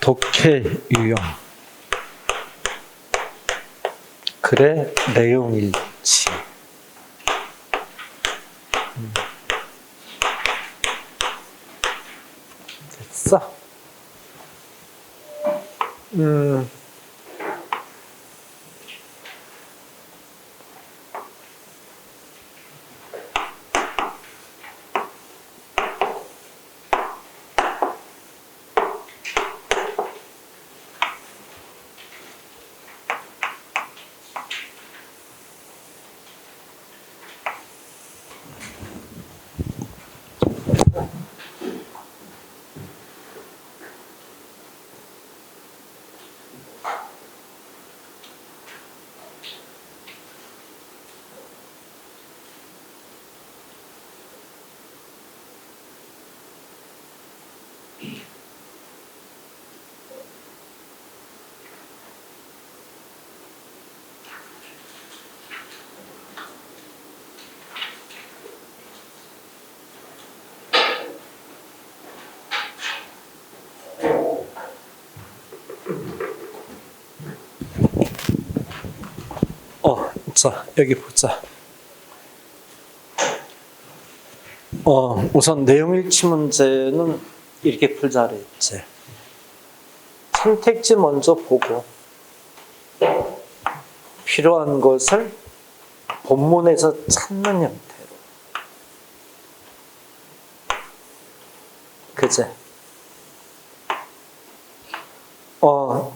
독해 유형. 글의 내용 일치. 됐어? 자, 여기 보자. 우선 내용일치 문제는 이렇게 풀자 그랬지. 선택지 먼저 보고 필요한 것을 본문에서 찾는 형태로. 그치?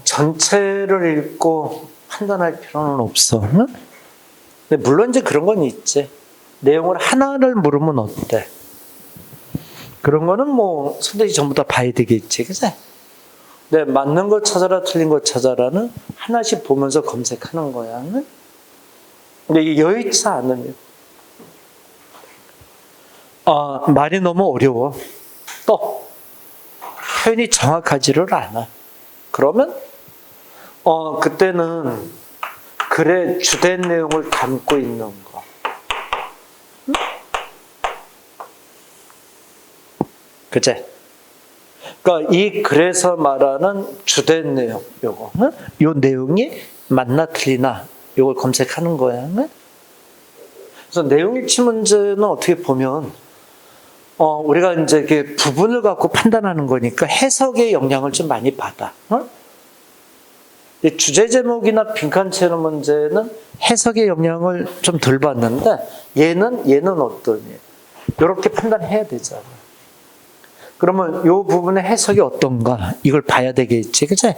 전체를 읽고 판단할 필요는 없어. 응? 근데 물론 이제 그런 건 있지. 내용을 하나를 물으면 어때? 그런 거는 뭐 선택지 전부 다 봐야 되겠지, 그치? 네, 맞는 거 찾아라, 틀린 거 찾아라는 하나씩 보면서 검색하는 거야. 응? 근데 이게 여의치 않으면 말이 너무 어려워. 또 표현이 정확하지를 않아. 그러면 그때는 글의 주된 내용을 담고 있는 거. 응? 그치? 그러니까 이 글에서 말하는 주된 내용, 요거. 응? 요 내용이 맞나 틀리나, 요걸 검색하는 거야. 응? 그래서 내용일치 문제는 어떻게 보면, 우리가 이제 이게 부분을 갖고 판단하는 거니까 해석의 영향을 좀 많이 받아. 응? 주제 제목이나 빈칸 채로 문제는 해석의 영향을 좀 덜 받는데 얘는 어떠니? 이렇게 판단해야 되잖아. 그러면 이 부분의 해석이 어떤가? 이걸 봐야 되겠지, 그치?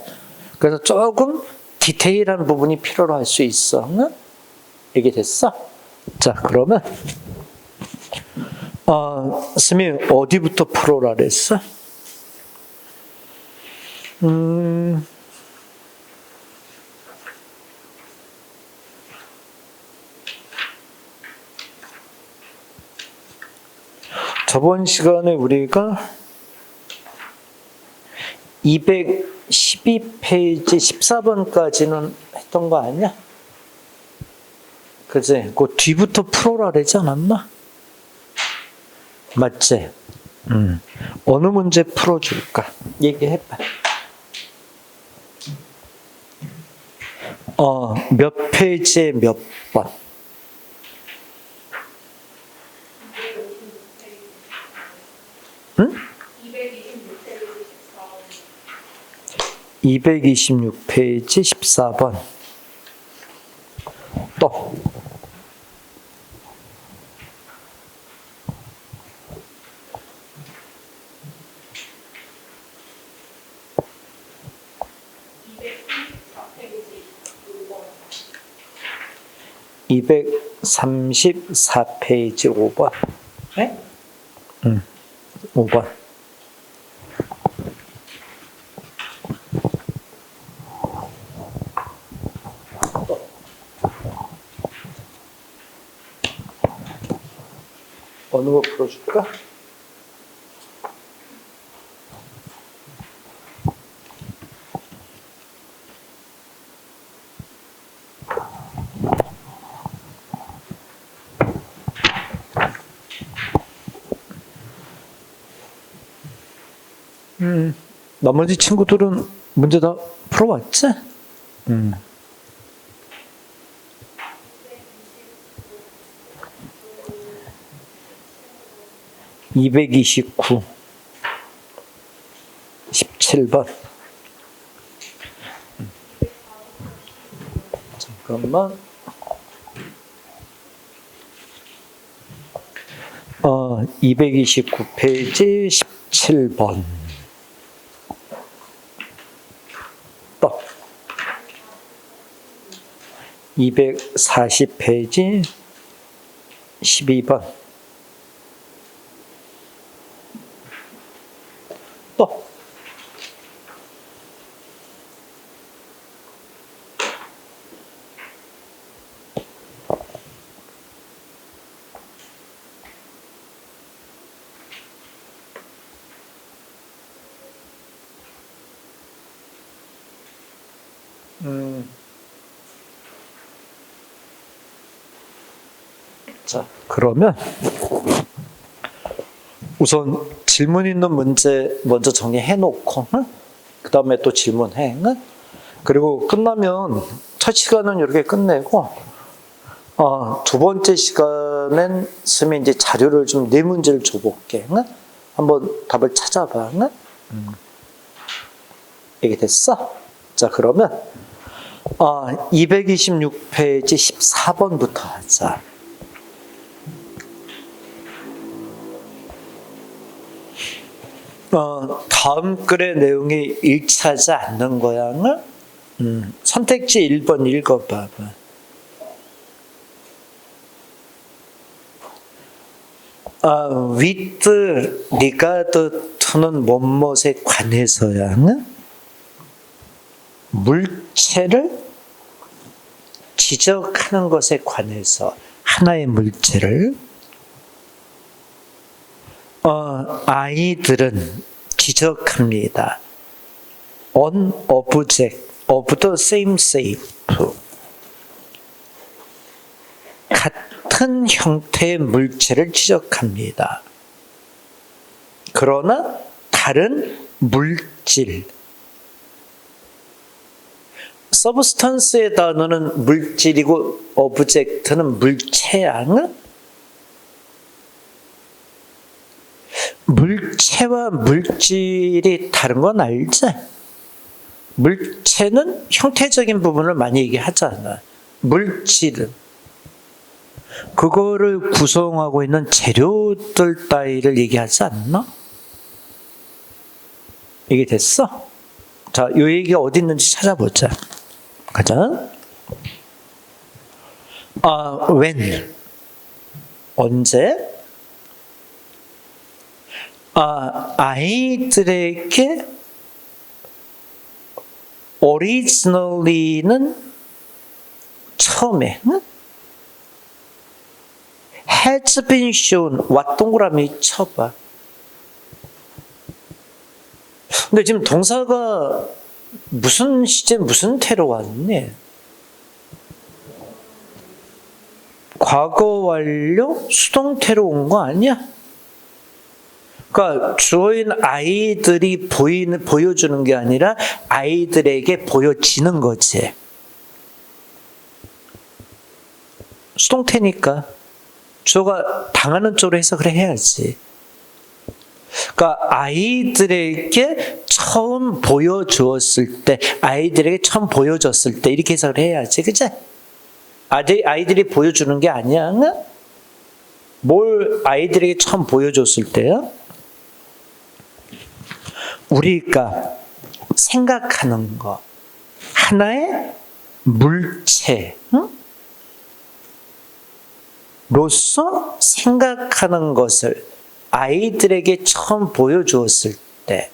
그래서 조금 디테일한 부분이 필요로 할 수 있어. 응? 얘기됐어? 자, 그러면 스미 어디부터 풀어라 그랬어? 저번 시간에 우리가 212페이지 14번까지는 했던 거 아니야? 그치? 그 뒤부터 풀어라 그러지 않았나? 맞지? 어느 문제 풀어줄까? 얘기해봐. 몇 페이지에 몇 번? 226페이지 14번. 또. (234페이지) 5번. 네? 5번. 어느 거 풀어줄까? 나머지 친구들은 문제 다 풀어왔지? 229 17번. 잠깐만. 229페이지 17번. 또 240페이지 12번. 또 자, 그러면 우선 질문 있는 문제 먼저 정리해 놓고, 그 다음에 또 질문해. 그리고 끝나면 첫 시간은 이렇게 끝내고, 두 번째 시간엔 스미 이제 자료를 좀 네 문제를 줘볼게. 한번 답을 찾아봐. 이게 됐어? 자, 그러면 226페이지 14번부터 하자. 다음 글의 내용이 일치하지 않는 거야. 선택지 1번 읽어봐봐. with regard to는 뭐뭐에 관해서야. 물체를 지적하는 것에 관해서 하나의 물체를 아이들은 지적합니다. On object of the same shape. 같은 형태의 물체를 지적합니다. 그러나 다른 물질. 서브스턴스의 단어는 물질이고 오브젝트는 물체야. 물체와 물질이 다른 건 알지? 물체는 형태적인 부분을 많이 얘기하잖아. 물질은 그거를 구성하고 있는 재료들 따위를 얘기하지 않나? 이게 됐어? 자, 이 얘기 어디 있는지 찾아보자. 가자. when 언제? 아이들에게 originally는 처음에 has been shown 왓동그라미 쳐봐. 근데 지금 동사가 무슨 시제 무슨 태로 왔니? 과거 완료 수동태로 온 거 아니야? 그러니까 주어인 아이들이 보여주는 게 아니라 아이들에게 보여지는 거지. 수동태니까 주어가 당하는 쪽으로 해석을 해야지. 그러니까 아이들에게 처음 보여주었을 때, 아이들에게 처음 보여줬을 때 이렇게 해석을 해야지, 그치? 아이들이 보여주는 게 아니야. 뭘 아이들에게 처음 보여줬을 때요? 우리가 생각하는 거, 하나의 물체, 로서 생각하는 것을 아이들에게 처음 보여주었을 때,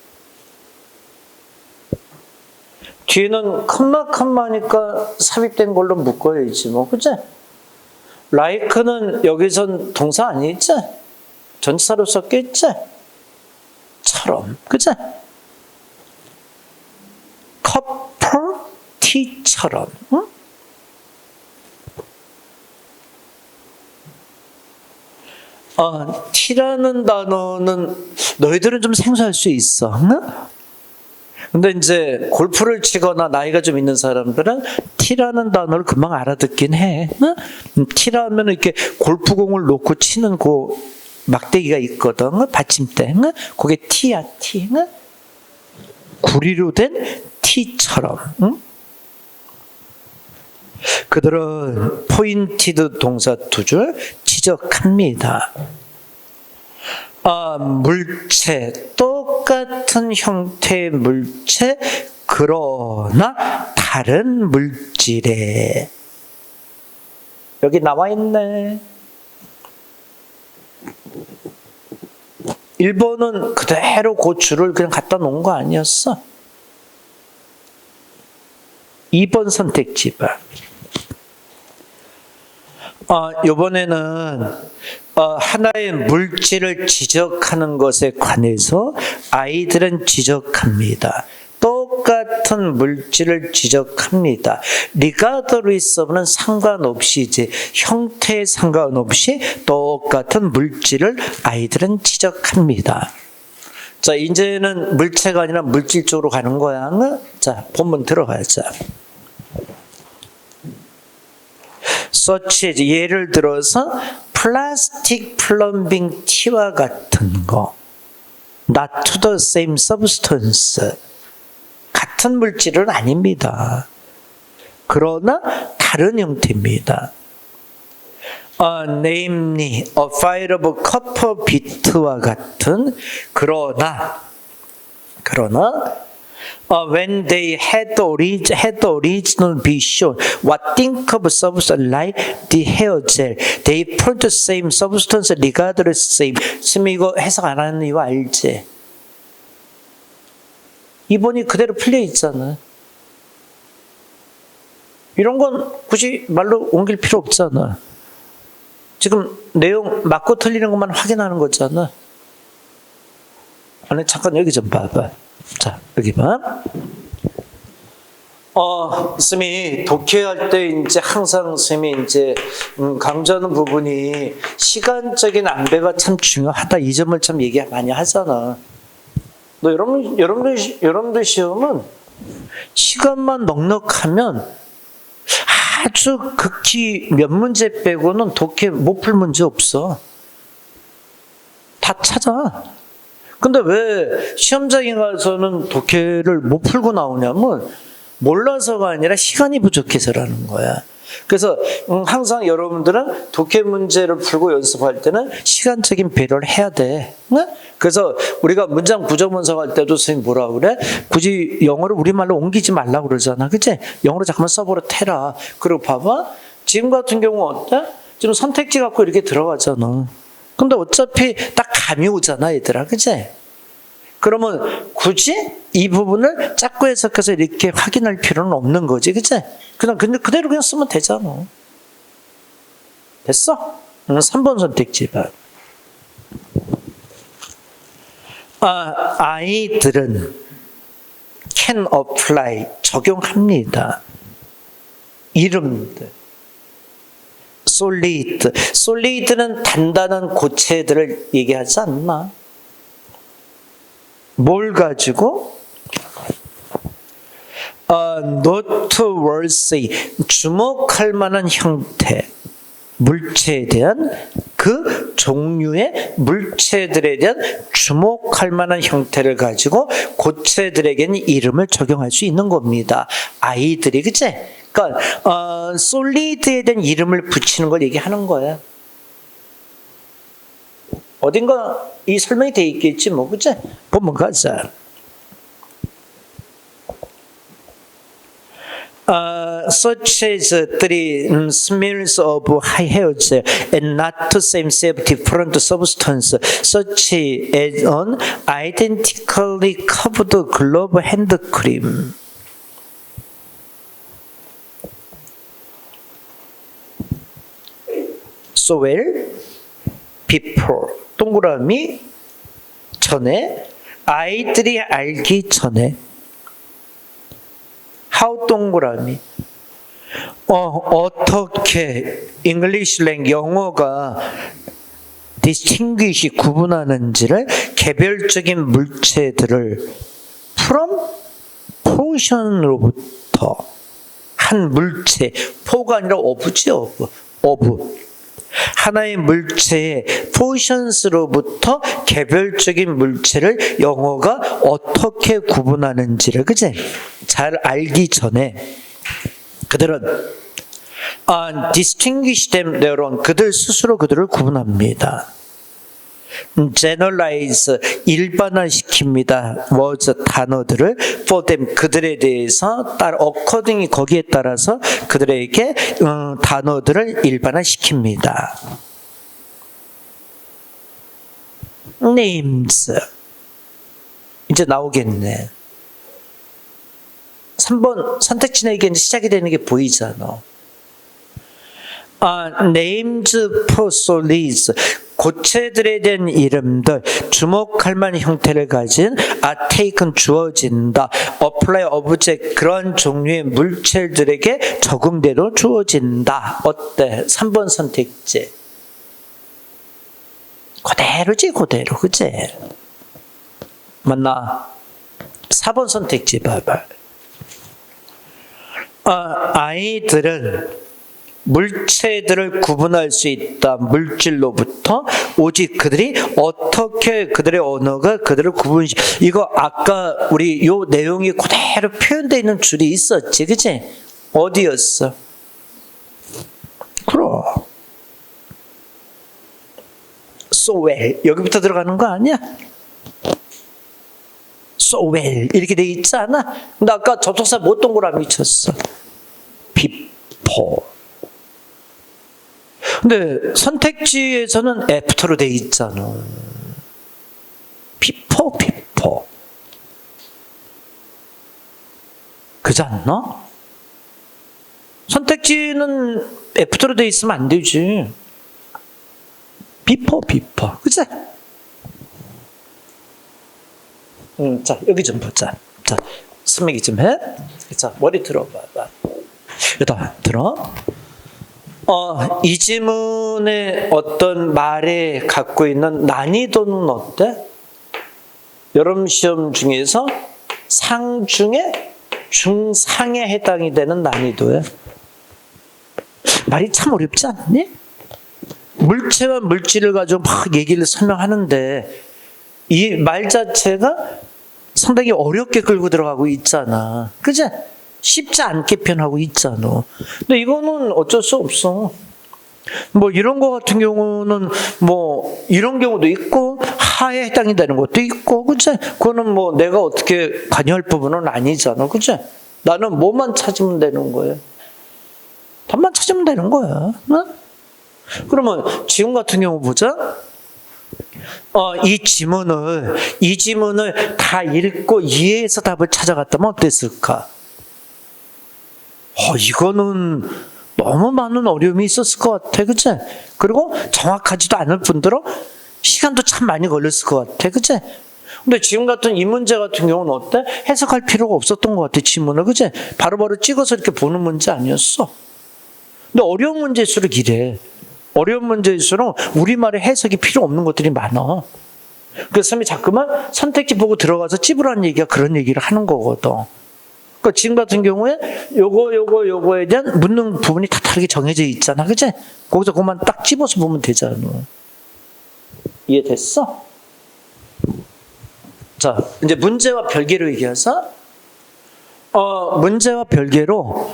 뒤에는 컴마니까 삽입된 걸로 묶어야지 뭐, 그치? like는 여기선 동사 아니지? 전치사로 썼겠지? 처럼, 그치? 커플 티처럼, 응? T라는 단어는 너희들은 좀 생소할 수 있어. 응? 근데 이제 골프를 치거나 나이가 좀 있는 사람들은 T라는 단어를 금방 알아듣긴 해. 응? T라면 이렇게 골프공을 놓고 치는 그 막대기가 있거든. 받침대. 응? 그게 T야, T. 응? 구리로 된 T처럼. 응? 그들은 포인티드 동사 두 줄 지적합니다. 물체, 똑같은 형태의 물체, 그러나 다른 물질에. 여기 나와 있네. 1번은 그대로 그 줄을 그냥 갖다 놓은 거 아니었어? 2번 선택지 봐. 이번에는 하나의 물질을 지적하는 것에 관해서 아이들은 지적합니다. 똑같은 물질을 지적합니다. regardless of는 상관없이 이제 형태에 상관없이 똑같은 물질을 아이들은 지적합니다. 자, 이제는 물체가 아니라 물질 쪽으로 가는 거야. 자, 본문 들어가자. such as 예를 들어서 플라스틱 플럼빙 티와 같은 거, not to the same substance, 같은 물질은 아닙니다. 그러나 다른 형태입니다. namely a file of copper bit와 같은 그러나 when they had original vision, what think of substance like the hair gel, they pour the same substance regardless same. 지금 이거 해석 안 하는 이유 알지? 2번이 그대로 풀려 있잖아. 이런 건 굳이 말로 옮길 필요 없잖아. 지금 내용 맞고 틀리는 것만 확인하는 거잖아. 아니 잠깐 여기 좀 봐봐. 자, 여기 봐. 쌤이 독해할 때 이제 항상 쌤이 이제 강조하는 부분이 시간적인 안배가 참 중요하다. 이 점을 참 얘기 많이 하잖아. 너 여러분들 시험은 시간만 넉넉하면 아주 극히 몇 문제 빼고는 독해 못 풀 문제 없어. 다 찾아. 근데 왜 시험장에 가서는 독해를 못 풀고 나오냐면 몰라서가 아니라 시간이 부족해서라는 거야. 그래서 항상 여러분들은 독해 문제를 풀고 연습할 때는 시간적인 배려를 해야 돼. 네? 그래서 우리가 문장 구조 분석할 때도 선생님 뭐라 그래? 굳이 영어를 우리말로 옮기지 말라고 그러잖아. 그치? 영어로 잠깐만 써버려. 그리고 봐봐. 지금 같은 경우 어때? 지금 선택지 갖고 이렇게 들어가잖아. 근데 어차피 딱 감이 오잖아, 얘들아. 그치? 그러면 굳이 이 부분을 짝고 해석해서 이렇게 확인할 필요는 없는 거지. 그치? 근데 그대로 그냥 쓰면 되잖아. 됐어? 3번 선택지 봐. 아이들은 can apply, 적용합니다. 이름들. solid는 단단한 고체들을 얘기하지 않나? 뭘 가지고? noteworthy, 주목할 만한 형태, 물체에 대한 그 종류의 물체들에 대한 주목할 만한 형태를 가지고 고체들에게는 이름을 적용할 수 있는 겁니다. 아이들이, 그치? 그러니까 solid에 대한 이름을 붙이는 걸 얘기하는 거야. 어딘가 이 설명이 돼 있겠지 뭐, 그치? 본문 가자. such as three smears of high hair gel and not to same shape different substance, such as an identically covered glove hand cream. So well, before, 동그라미, 전에, 아이들이 알기 전에, how 동그라미, 어떻게, English lang, 영어가 distinguish 구분하는지를 개별적인 물체들을 from portion으로부터 한 물체, 포가 아니라 of지, of. 하나의 물체의 portions로부터 개별적인 물체를 영어가 어떻게 구분하는지를, 그치? 잘 알기 전에 그들은 distinguish them their own, 그들 스스로 그들을 구분합니다. generalize, 일반화시킵니다. words, 단어들을 for them, 그들에 대해서 accordingly, 거기에 따라서 그들에게 단어들을 일반화시킵니다. names, 이제 나오겠네. 3번 선택지 내기 이제 시작이 되는 게 보이잖아. names personalities, 고체들에 대한 이름들, 주목할 만한 형태를 가진 are taken, 주어진다. apply object, 그런 종류의 물체들에게 적용대로 주어진다. 어때? 3번 선택지. 그대로지, 그대로. 그치? 맞나? 4번 선택지 봐봐. 아이들은 물체들을 구분할 수 있다. 물질로부터 오직 그들이 어떻게 그들의 언어가 그들을 구분시, 이거 아까 우리 요 내용이 그대로 표현되어 있는 줄이 있었지, 그치? 어디였어? 그럼 so well, 여기부터 들어가는 거 아니야? so well 이렇게 돼 있지 않아? 근데 아까 접속사 못 동그라미 쳤어. before. 근데 선택지에서는 애프터로 돼 있잖아. before. 그렇지 않나? 선택지는 애프터로 돼 있으면 안 되지. before. 그치? 자, 여기 좀 보자. 자, 스매기 좀 해. 자, 머리 들어봐봐. 여기다 들어. 이 지문의 어떤 말에 갖고 있는 난이도는 어때? 여러분 시험 중에서 상 중에 중상에 해당이 되는 난이도야. 말이 참 어렵지 않니? 물체와 물질을 가지고 막 얘기를 설명하는데 이 말 자체가 상당히 어렵게 끌고 들어가고 있잖아. 그치? 쉽지 않게 표현하고 있잖아. 근데 이거는 어쩔 수 없어. 뭐 이런 거 같은 경우는 뭐 이런 경우도 있고 하에 해당이 되는 것도 있고, 그치? 그거는 뭐 내가 어떻게 관여할 부분은 아니잖아. 그치? 나는 뭐만 찾으면 되는 거야. 답만 찾으면 되는 거야. 응? 그러면 지금 같은 경우 보자. 이 지문을 다 읽고 이해해서 답을 찾아갔다면 어땠을까? 이거는 너무 많은 어려움이 있었을 것 같아, 그치? 그리고 정확하지도 않을 뿐더러 시간도 참 많이 걸렸을 것 같아, 그치? 근데 지금 같은 이 문제 같은 경우는 어때? 해석할 필요가 없었던 것 같아, 지문을, 그치? 바로바로 찍어서 이렇게 보는 문제 아니었어. 근데 어려운 문제일수록 이래. 어려운 문제일수록 우리말에 해석이 필요 없는 것들이 많아. 그래서 선생님이 자꾸만 선택지 보고 들어가서 찝으라는 얘기가 그런 얘기를 하는 거거든. 그러니까 지금 같은 경우에 요거에 대한 묻는 부분이 다 다르게 정해져 있잖아. 그치? 거기서 그것만 딱 찝어서 보면 되잖아. 이해됐어? 자, 이제 문제와 별개로 얘기해서 문제와 별개로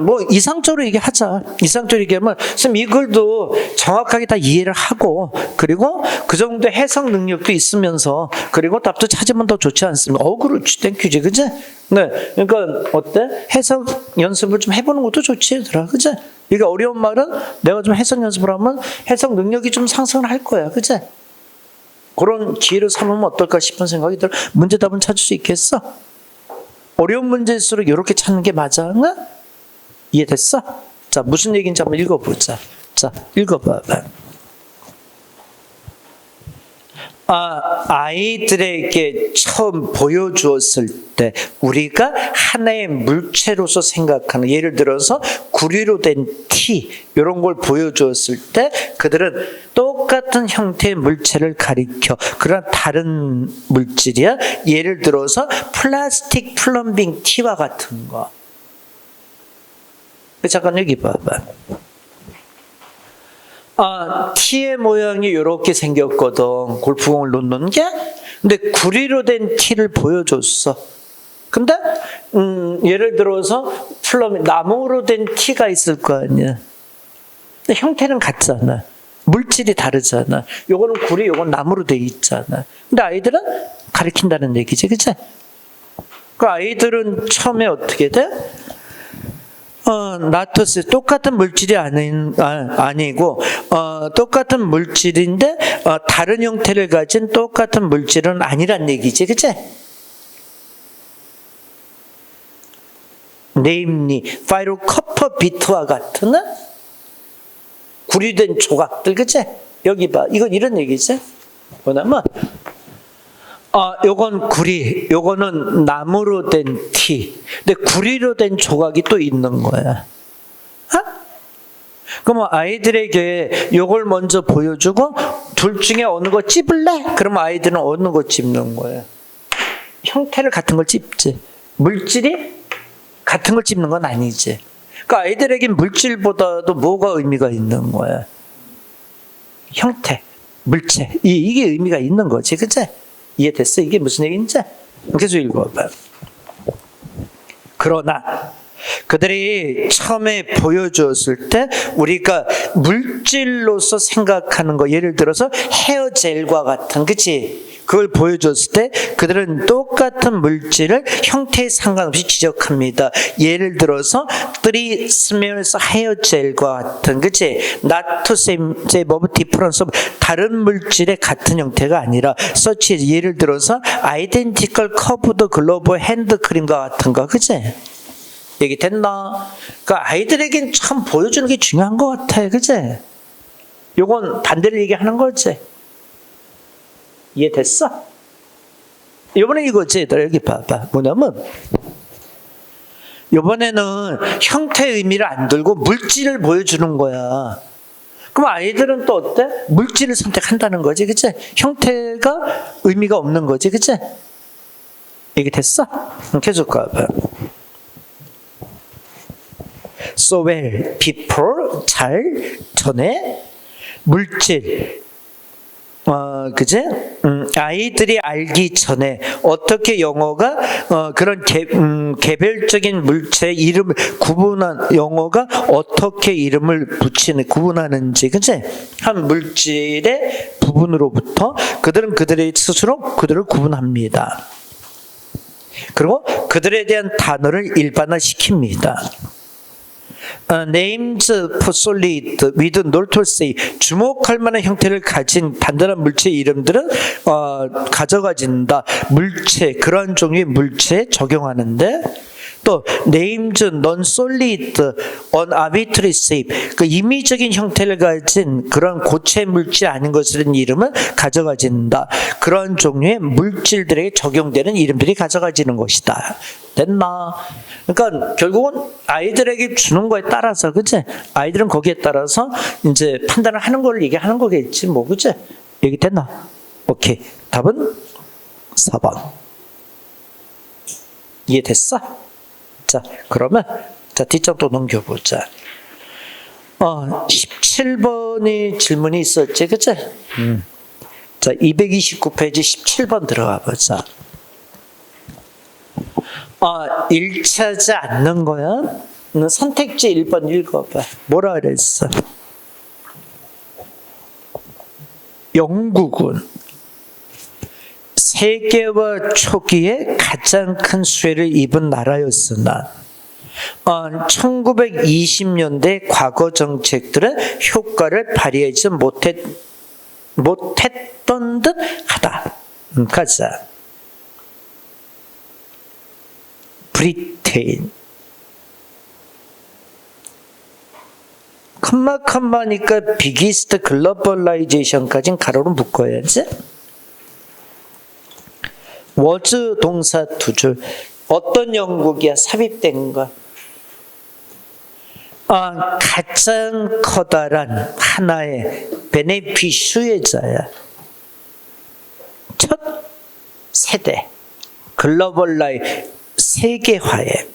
뭐 이상적으로 얘기하자. 이상적으로 얘기하면 선생님 이 글도 정확하게 다 이해를 하고 그리고 그 정도 해석 능력도 있으면서 그리고 답도 찾으면 더 좋지 않습니까? 그렇지. 땡큐지. 그치? 네. 그러니까 어때? 해석 연습을 좀 해보는 것도 좋지 얘들아. 그치? 이게 어려운 말은 내가 좀 해석 연습을 하면 해석 능력이 좀 상승을 할 거야. 그치? 그런 기회를 삼으면 어떨까 싶은 생각이 들어. 문제답은 찾을 수 있겠어? 어려운 문제일수록 이렇게 찾는 게 맞아. 응? 이해됐어? 자, 무슨 얘기인지 한번 읽어보자. 자, 읽어봐봐. 아이들에게 처음 보여주었을 때 우리가 하나의 물체로서 생각하는, 예를 들어서 구리로 된 티 이런 걸 보여주었을 때 그들은 똑같은 형태의 물체를 가리켜 그런 다른 물질이야. 예를 들어서 플라스틱 플럼빙 티와 같은 거. 잠깐 여기 봐봐. 티의 모양이 이렇게 생겼거든. 골프공을 놓는 게. 근데 구리로 된 티를 보여줬어. 근데 예를 들어서 나무로 된 티가 있을 거 아니야. 근데 형태는 같잖아. 물질이 다르잖아. 요거는 구리, 요건 나무로 돼 있잖아. 근데 아이들은 가리킨다는 얘기지, 그치? 그 아이들은 처음에 어떻게 돼? 나토스 똑같은 물질이 아니고 똑같은 물질인데 다른 형태를 가진 똑같은 물질은 아니란 얘기지, 그치? 네임리 파이로커퍼 비트와 같은 구리된 조각들, 그치? 여기 봐, 이건 이런 얘기지. 뭐냐면 요건 구리, 요거는 나무로 된 티. 근데 구리로 된 조각이 또 있는 거야. 그럼 아이들에게 요걸 먼저 보여주고 둘 중에 어느 거 찝을래? 그러면 아이들은 어느 거 찝는 거야. 형태를 같은 걸 찝지. 물질이 같은 걸 찝는 건 아니지. 그러니까 아이들에게 물질보다도 뭐가 의미가 있는 거야? 형태, 물체. 이게 의미가 있는 거지, 그치? 이해됐어? 이게 무슨 얘기인지? 계속 읽어봐요. 그러나 그들이 처음에 보여주었을 때 우리가 물질로서 생각하는 거, 예를 들어서 헤어젤과 같은, 그치? 그걸 보여줬을 때 그들은 똑같은 물질을 형태에 상관없이 지적합니다. 예를 들어서 three smells 헤어젤과 같은, 그치? Not to same of difference of 다른 물질의 같은 형태가 아니라 such as 예를 들어서 identical curved glove hand cream과 같은 거, 그치? 얘기 됐나? 그러니까 아이들에겐 참 보여주는 게 중요한 것 같아, 그치? 요건 반대를 얘기하는 거지. 이해됐어? 이번에 이거지. 여기 봐봐. 뭐냐면 이번에는 형태의 의미를 안 들고 물질을 보여주는 거야. 그럼 아이들은 또 어때? 물질을 선택한다는 거지, 그치? 형태가 의미가 없는 거지, 그치? 이게 됐어? 계속 가봐. So well, people, 잘, 전에, 물질, 그제? 아이들이 알기 전에 어떻게 영어가 그런 개별적인 물체 이름을 영어가 어떻게 이름을 구분하는지, 그제? 한 물질의 부분으로부터 그들은 그들의 스스로 그들을 구분합니다. 그리고 그들에 대한 단어를 일반화시킵니다. names for solid with nortosay 주목할 만한 형태를 가진 단단한 물체의 이름들은 가져가진다. 물체, 그런 종류의 물체에 적용하는데, 또 names non-solid on arbitrary shape 그 임의적인 형태를 가진 그런 고체 물질 아닌 것들은 이름은 가져가진다. 그런 종류의 물질들에게 적용되는 이름들이 가져가지는 것이다. 됐나? 그러니까 결국은 아이들에게 주는 거에 따라서, 그치? 아이들은 거기에 따라서 이제 판단을 하는 걸 얘기하는 거겠지, 뭐, 그치? 얘기 됐나? 오케이. 답은 4번. 이해됐어? 자, 그러면 뒷장 또 넘겨보자. 17번이 질문이 있었지, 그치? 자, 229페이지 17번 들어가 보자. 일치하지 않는 거야? 선택지 1번 읽어봐. 뭐라 그랬어? 영국은 세계화 초기에 가장 큰 수혜를 입은 나라였으나 1920년대 과거 정책들은 효과를 발휘하지 못했던 듯 하다. 가자. 브리테인. 컴마니까 비기스트 글로벌라이제이션까지는 가로로 묶어야지. 워즈 동사 두 줄. 어떤 영국이야? 삽입된 거. 가장 커다란 하나의 베네핏 수혜자야. 첫 세대 글로벌라이 세계화에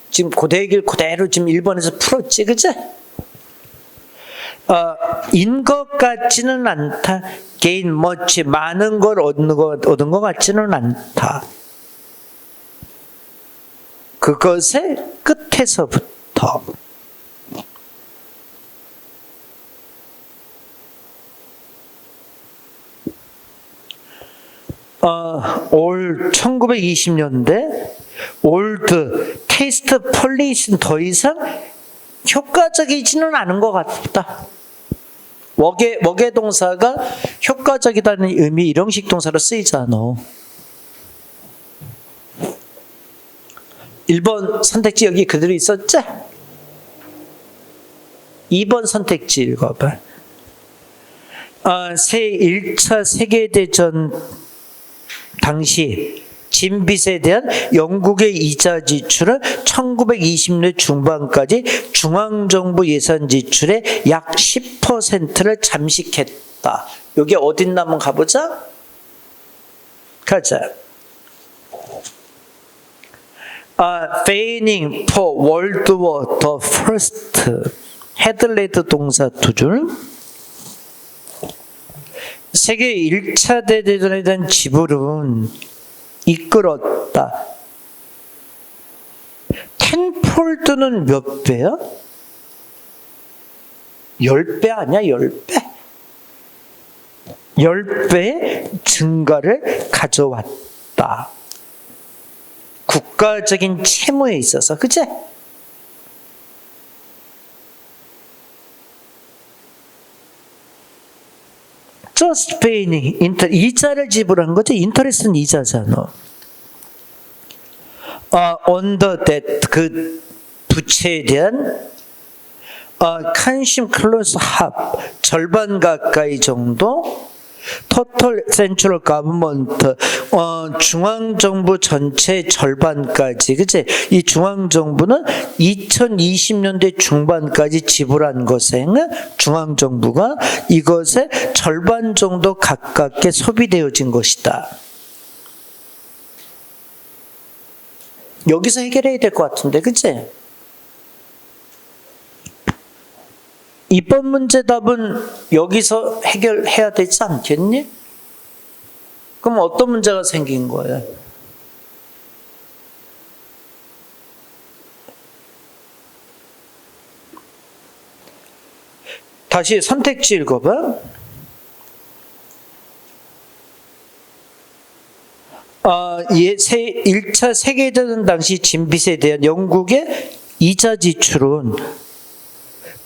지금 고대의 길 그대로 지금 일본에서 풀었지, 그치? 인 것 같지는 않다. gain much, 많은 걸 얻은 것 같지는 않다. 그것의 끝에서부터 올 1920년대 올드 테이스트 폴리스는 더 이상 효과적이지는 않은 것 같다. 워게 동사가 효과적이다는 의미 일형식 동사로 쓰이잖아. 1번 선택지 여기 그대로 있었지? 2번 선택지 읽어봐. 1차 세계대전 당시 진빚에 대한 영국의 이자 지출은 1920년 중반까지 중앙정부 예산 지출의 약 10%를 잠식했다. 여기 어딨나 한번 가보자. 가자. Feigning for World War the First 헤들레드 동사 두 줄. 세계 1차 대대전에 대한 지불은 이끌었다. 텐폴드는 몇 배야? 10배 아니야? 10배? 10배의 증가를 가져왔다. 국가적인 채무에 있어서, 그치? Just paying, 이자를 지불한 거지. 인터레스트는 이자잖아. On the debt, 그 부채에 대한 consume close half, 절반 가까이 정도. Total Central Government, 중앙정부 전체 절반까지, 그치? 이 중앙정부는 2020년대 중반까지 지불한 것에 중앙정부가 이것의 절반 정도 가깝게 소비되어진 것이다. 여기서 해결해야 될 것 같은데, 그치? 이번 문제 답은 여기서 해결해야 되지 않겠니? 그럼 어떤 문제가 생긴 거야? 다시 선택지 읽어봐. 1차 세계대전 당시 진빚에 대한 영국의 이자 지출은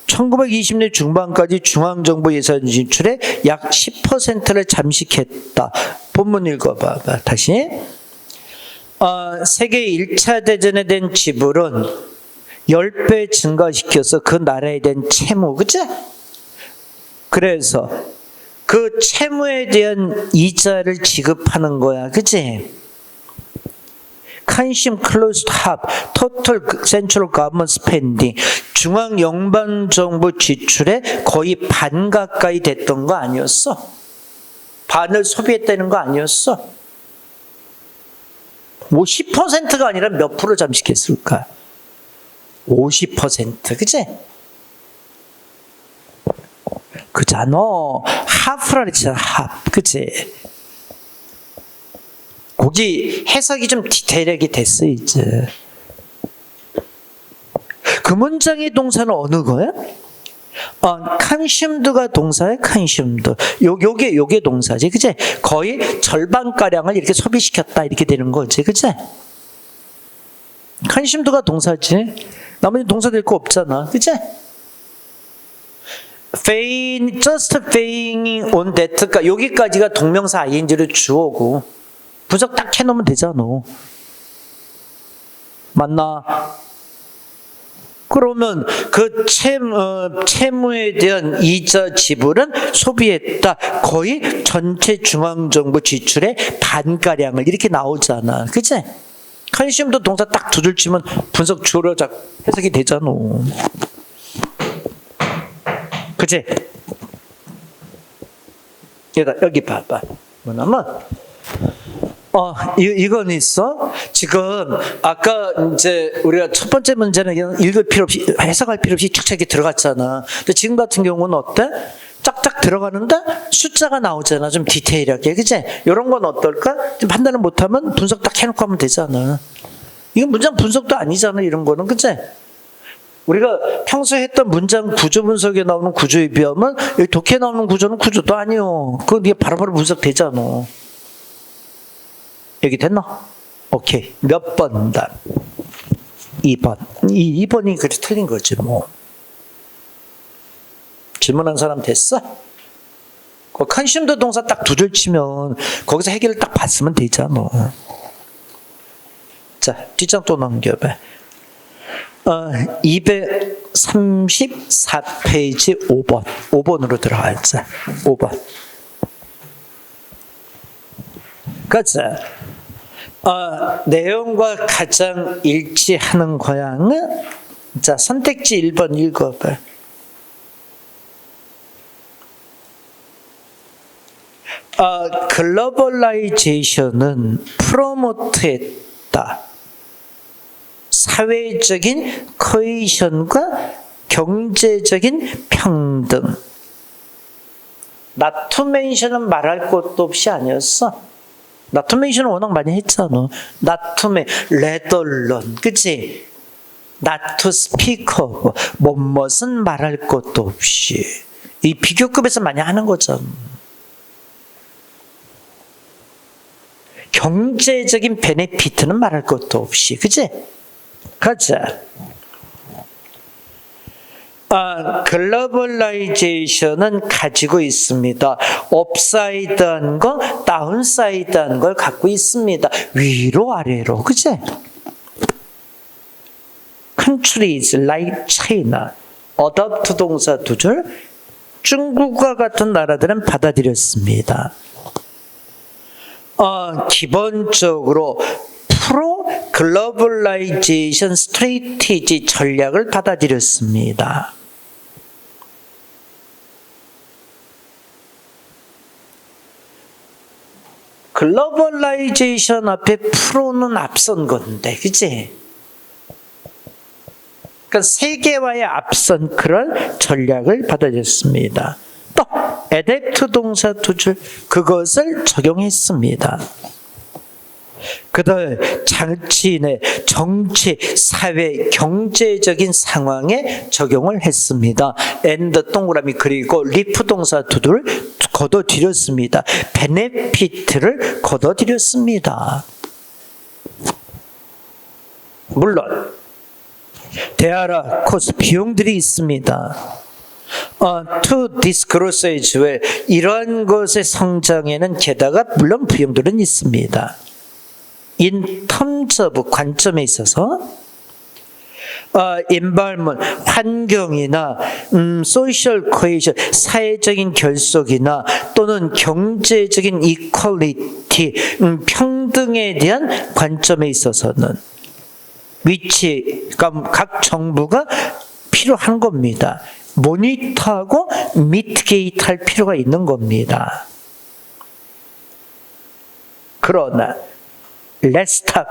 1920년 중반까지 중앙정부 예산 지출의 약 10%를 잠식했다. 본문 읽어봐. 다시. 세계 1차 대전에 대한 지불은 10배 증가시켜서 그 나라에 대한 채무, 그치? 그래서 그 채무에 대한 이자를 지급하는 거야, 그치? Consume close to half, total central government spending, 중앙 연방정부 지출의 거의 반 가까이 됐던 거 아니었어? 반을 소비했다는 거 아니었어? 뭐 10%가 아니라 몇 프로 잠식했을까? 50%, 그치? 그잖아. 하프라 그랬잖아, 하프, 그치? 거기 해석이 좀 디테일하게 됐어, 이제. 그 문장의 동사는 어느 거야? consume드가 동사야, consumed. 요게 동사지, 그치? 거의 절반가량을 이렇게 소비시켰다, 이렇게 되는 거지, 그치? consumed가 동사지. 나머지 동사 될 거 없잖아, 그치? just feigning on that. 그러니까 여기까지가 동명사 ing를 주어고, 부적 딱 해놓으면 되잖아. 맞나? 그러면 그 채무에 대한 이자 지불은 소비했다. 거의 전체 중앙정부 지출의 반가량을 이렇게 나오잖아. 그치? 컨슘도 동사 딱 두 줄 치면 분석 주어로 해석이 되잖아. 그치? 여기 봐봐. 뭐냐면, 이건 있어. 지금, 아까 이제 우리가 첫 번째 문제는 읽을 필요 없이, 해석할 필요 없이 축책이 들어갔잖아. 근데 지금 같은 경우는 어때? 짝짝 들어가는데 숫자가 나오잖아. 좀 디테일하게. 그치? 이런 건 어떨까? 좀 판단을 못하면 분석 딱 해놓고 하면 되잖아. 이건 문장 분석도 아니잖아. 이런 거는. 그치? 우리가 평소에 했던 문장 구조 분석에 나오는 구조에 비하면 여기 독해에 나오는 구조는 구조도 아니요. 그거 네가 바로바로 분석되잖아. 여기 됐나? 오케이. 몇 번 답? 2번. 2번이 그래 틀린 거지 뭐. 질문한 사람 됐어? 그 컨슘더 동사 딱 두 줄 치면 거기서 해결을 딱 봤으면 되잖아. 자, 뒷장 또 넘겨봐. 234페이지 5번. 5번으로 들어가자. 5번. 가자. 내용과 가장 일치하는 거양은, 자, 선택지 1번 읽어봐. 글로벌라이제이션은 프로모트했다. 사회적인 코헤이션과 경제적인 평등. 나투멘션은 말할 것도 없이 아니었어. 나투멘션은 워낙 많이 했잖아. 나투멘, 레덜런, 그치? 나투 스피커, 뭐뭇은 말할 것도 없이. 이 비교급에서 많이 하는 거잖아. 경제적인 베네피트는 말할 것도 없이, 그치? 가자. 글로벌라이제이션은 가지고 있습니다. 업사이드한 거, 다운사이드한 걸 갖고 있습니다. 위로 아래로, 그치? Countries like China, adopt 동사 두 줄, 중국과 같은 나라들은 받아들였습니다. 기본적으로 프로 글로벌라이제이션 스트레이티지 전략을 받아들였습니다. 글로벌라이제이션 앞에 프로는 앞선 건데, 그치? 그러니까 세계화에 앞선 그런 전략을 받아들였습니다. 또 애댑트 동사 두 줄, 그것을 적용했습니다. 그들 자신의 정치, 사회, 경제적인 상황에 적용을 했습니다. and 동그라미 그리고 리프 동사 두 줄 걷어들였습니다. 베네피트를 걷어들였습니다. 물론 대하라 코스 비용들이 있습니다. To disclose as well. 이러한 것의 성장에는 게다가 물론 비용들은 있습니다. In terms of 관점에 있어서 environment, 환경이나 social cohesion, 사회적인 결속이나 또는 경제적인 equality, 평등에 대한 관점에 있어서는 각 정부가 필요한 겁니다. 모니터하고 미티게이트 할 필요가 있는 겁니다. 그러나 Let's stop.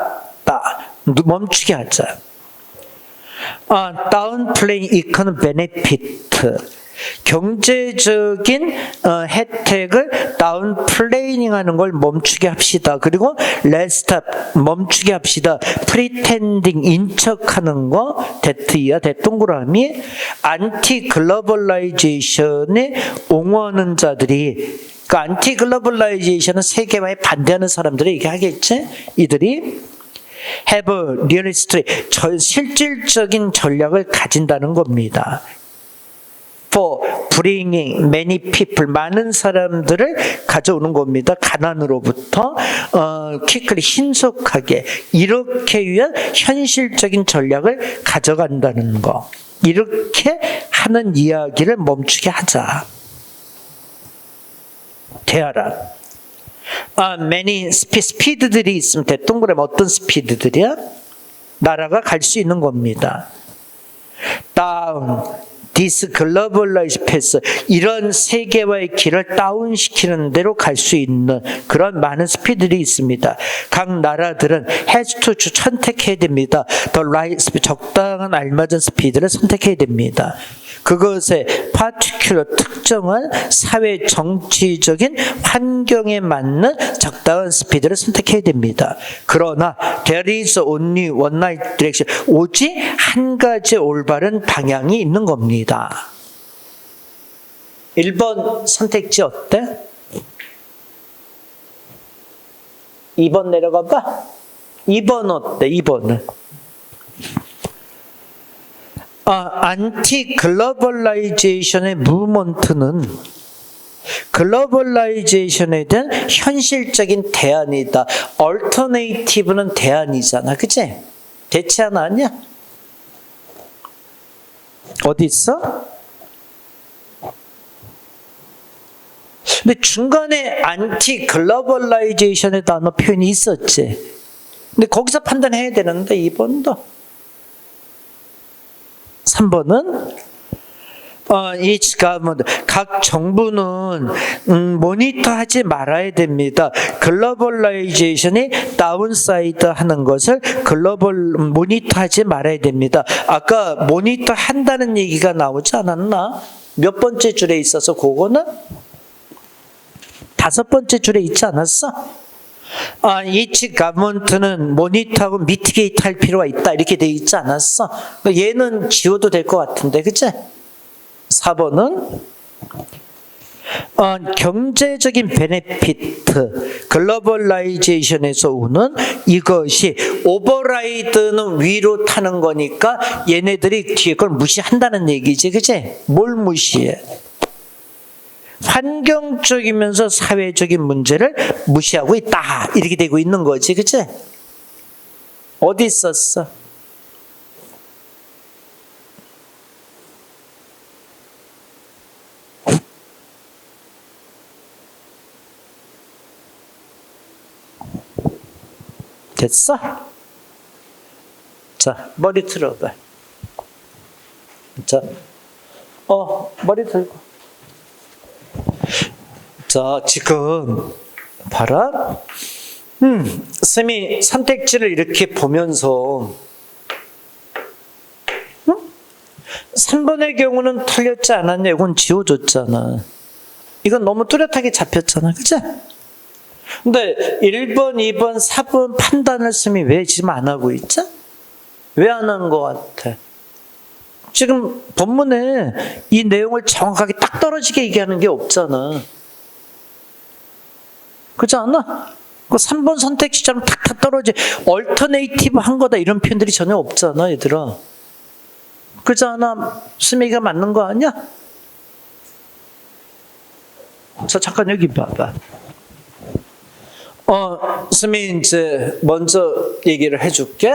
멈추게 하자. Downplaying economic benefit. 경제적인 혜택을 다운플레이닝 하는 걸 멈추게 합시다. 그리고 Let's stop. 멈추게 합시다. Pretending, 인척하는 거, 대트이야, 대동그라미, 안티 글로벌라이제이션에 옹호하는 자들이, 그 안티 글로벌라이제이션은 세계화에 반대하는 사람들이 얘기하겠지? 이들이 have a realistic, 실질적인 전략을 가진다는 겁니다. For bringing many people, 많은 사람들을 가져오는 겁니다. 가난으로부터 quickly, 신속하게, 이렇게 위한 현실적인 전략을 가져간다는 거. 이렇게 하는 이야기를 멈추게 하자. 대하라. many 스피드들이 있으면 대동그라미 어떤 스피드들이야? 나라가 갈 수 있는 겁니다. down, this globalized path, 이런 세계화의 길을 다운시키는 대로 갈 수 있는 그런 많은 스피드들이 있습니다. 각 나라들은 has to 선택해야 됩니다. the right speed, 적당한 알맞은 스피드를 선택해야 됩니다. 그것의 particular 특정한 사회 정치적인 환경에 맞는 적당한 스피드를 선택해야 됩니다. 그러나 there is only one right direction. 오직 한 가지 올바른 방향이 있는 겁니다. 1번 선택지 어때? 2번 내려가 봐. 2번 어때? 2번은 안티 글로벌라이제이션의 무브먼트는 글로벌라이제이션에 대한 현실적인 대안이다. 얼터네이티브는 대안이잖아. 그치? 대체안 아니야? 어디 있어? 근데 중간에 안티 글로벌라이제이션의 단어 표현이 있었지. 근데 거기서 판단해야 되는데 2번도. 3번은 each government, 각 정부는 모니터하지 말아야 됩니다. 글로벌라이제이션이 다운사이드 하는 것을 모니터하지 말아야 됩니다. 아까 모니터 한다는 얘기가 나오지 않았나? 몇 번째 줄에 있어서 그거는 5번째 줄에 있지 않았어? each government는 모니터하고 미티게이트 할 필요가 있다 이렇게 돼 있지 않았어? 얘는 지워도 될 것 같은데, 그치? 4번은 경제적인 베네피트, 글로벌라이제이션에서 오는 이것이 오버라이드는 위로 타는 거니까 얘네들이 뒤에 걸 무시한다는 얘기지, 그치? 뭘 무시해? 환경적이면서 사회적인 문제를 무시하고 있다 이렇게 되고 있는 거지, 그치? 어디 있었어? 됐어? 자, 머리 틀어봐. 자, 머리 들고. 자, 지금 봐라. 쌤이 선택지를 이렇게 보면서 3번의 경우는 틀렸지 않았냐? 이건 지워줬잖아. 이건 너무 뚜렷하게 잡혔잖아. 그치? 근데 1번, 2번, 4번 판단을 쌤이 왜 지금 안 하고 있지? 왜 안 하는 것 같아? 지금 본문에 이 내용을 정확하게 딱 떨어지게 얘기하는 게 없잖아. 그렇지 않아? 그 3번 선택지처럼 탁탁 떨어지 얼터네이티브 한 거다 이런 표현들이 전혀 없잖아, 얘들아. 그렇지 않아? 스미가 맞는 거 아니야? 자, 잠깐 여기 봐봐. 스미 이제 먼저 얘기를 해줄게.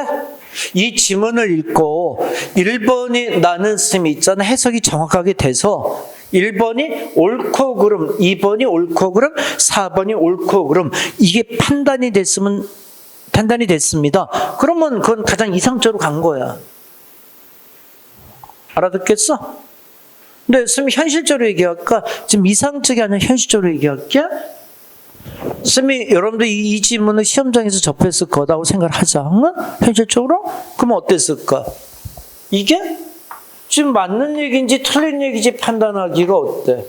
이 지문을 읽고 1번이 나는 쌤이 있잖아. 해석이 정확하게 돼서 1번이 옳고 그름, 2번이 옳고 그름, 4번이 옳고 그름 이게 판단이 됐습니다. 그러면 그건 가장 이상적으로 간 거야. 알아듣겠어? 근데 쌤이 현실적으로 얘기할까? 지금 이상적이 아니라 현실적으로 얘기할게. 쌤이 여러분들 이 지문을 시험장에서 접했을 거다고 생각을 하자. 응? 현실적으로? 그러면 어땠을까? 이게 지금 맞는 얘기인지 틀린 얘기인지 판단하기가 어때?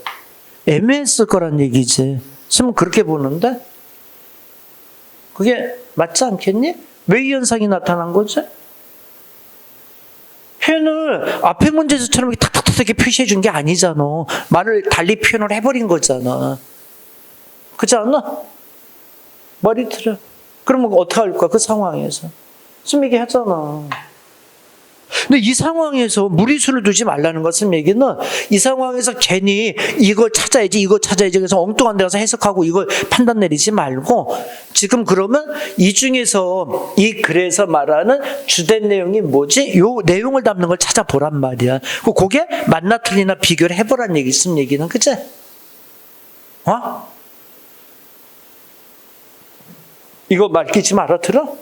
애매했을 거란 얘기지. 쌤은 그렇게 보는데? 그게 맞지 않겠니? 왜 이 현상이 나타난 거지? 표현을 앞에 문제에서처럼 탁탁탁 이렇게 표시해 준 게 아니잖아. 말을 달리 표현을 해버린 거잖아. 그렇지 않나? 머리 틀어. 그러면 어떻게 할 거야? 그 상황에서. 쌤 얘기하잖아. 근데 이 상황에서 무리수를 두지 말라는 것은 얘기는 이 상황에서 괜히 이거 찾아야지 그래서 엉뚱한 데 가서 해석하고 이걸 판단 내리지 말고 지금 그러면 이 중에서 이 글에서 말하는 주된 내용이 뭐지? 요 내용을 담는 걸 찾아보란 말이야. 그게 맞나 틀리나 비교를 해보란 얘기 있음 얘기는. 그치? 이거 말귀지 알아들어?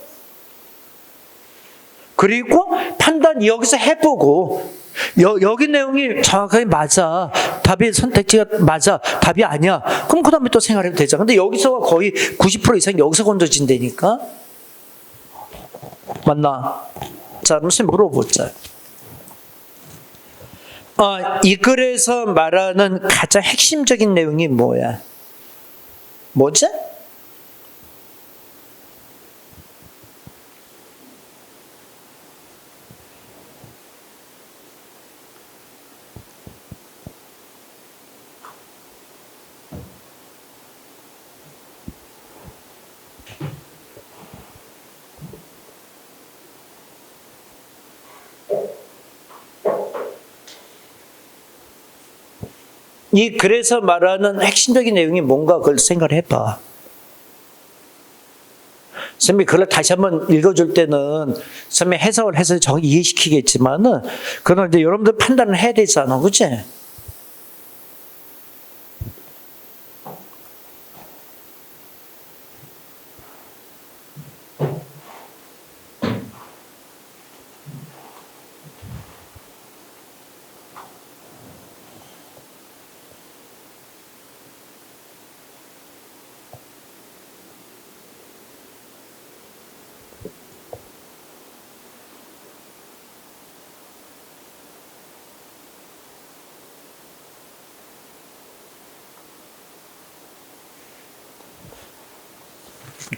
그리고 판단 여기서 해보고 여기 내용이 정확하게 맞아. 답이 선택지가 맞아. 답이 아니야. 그럼 그 다음에 또 생각해도 되잖아. 근데 여기서 거의 90% 이상 여기서 건져진다니까? 맞나? 자, 그럼 선생님 물어보자. 이 글에서 말하는 가장 핵심적인 내용이 뭐야? 뭐지? 이 글에서 말하는 핵심적인 내용이 뭔가 그걸 생각을 해봐. 선생님이 그걸 다시 한번 읽어줄 때는 선생님이 해석을 해서 정확히 이해시키겠지만은 그건 이제 여러분들 판단을 해야 되잖아. 그치?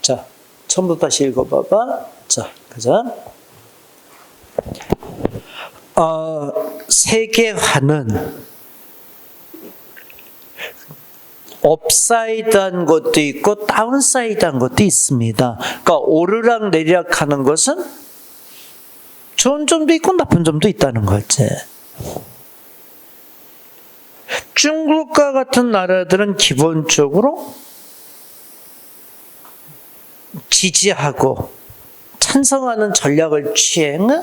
자, 처음부터 다시 읽어봐봐. 자, 가자. 세계화는 업사이드한 것도 있고 다운사이드한 것도 있습니다. 그러니까 오르락 내리락 하는 것은 좋은 점도 있고 나쁜 점도 있다는 거지. 중국과 같은 나라들은 기본적으로 지지하고 찬성하는 전략을 취행해.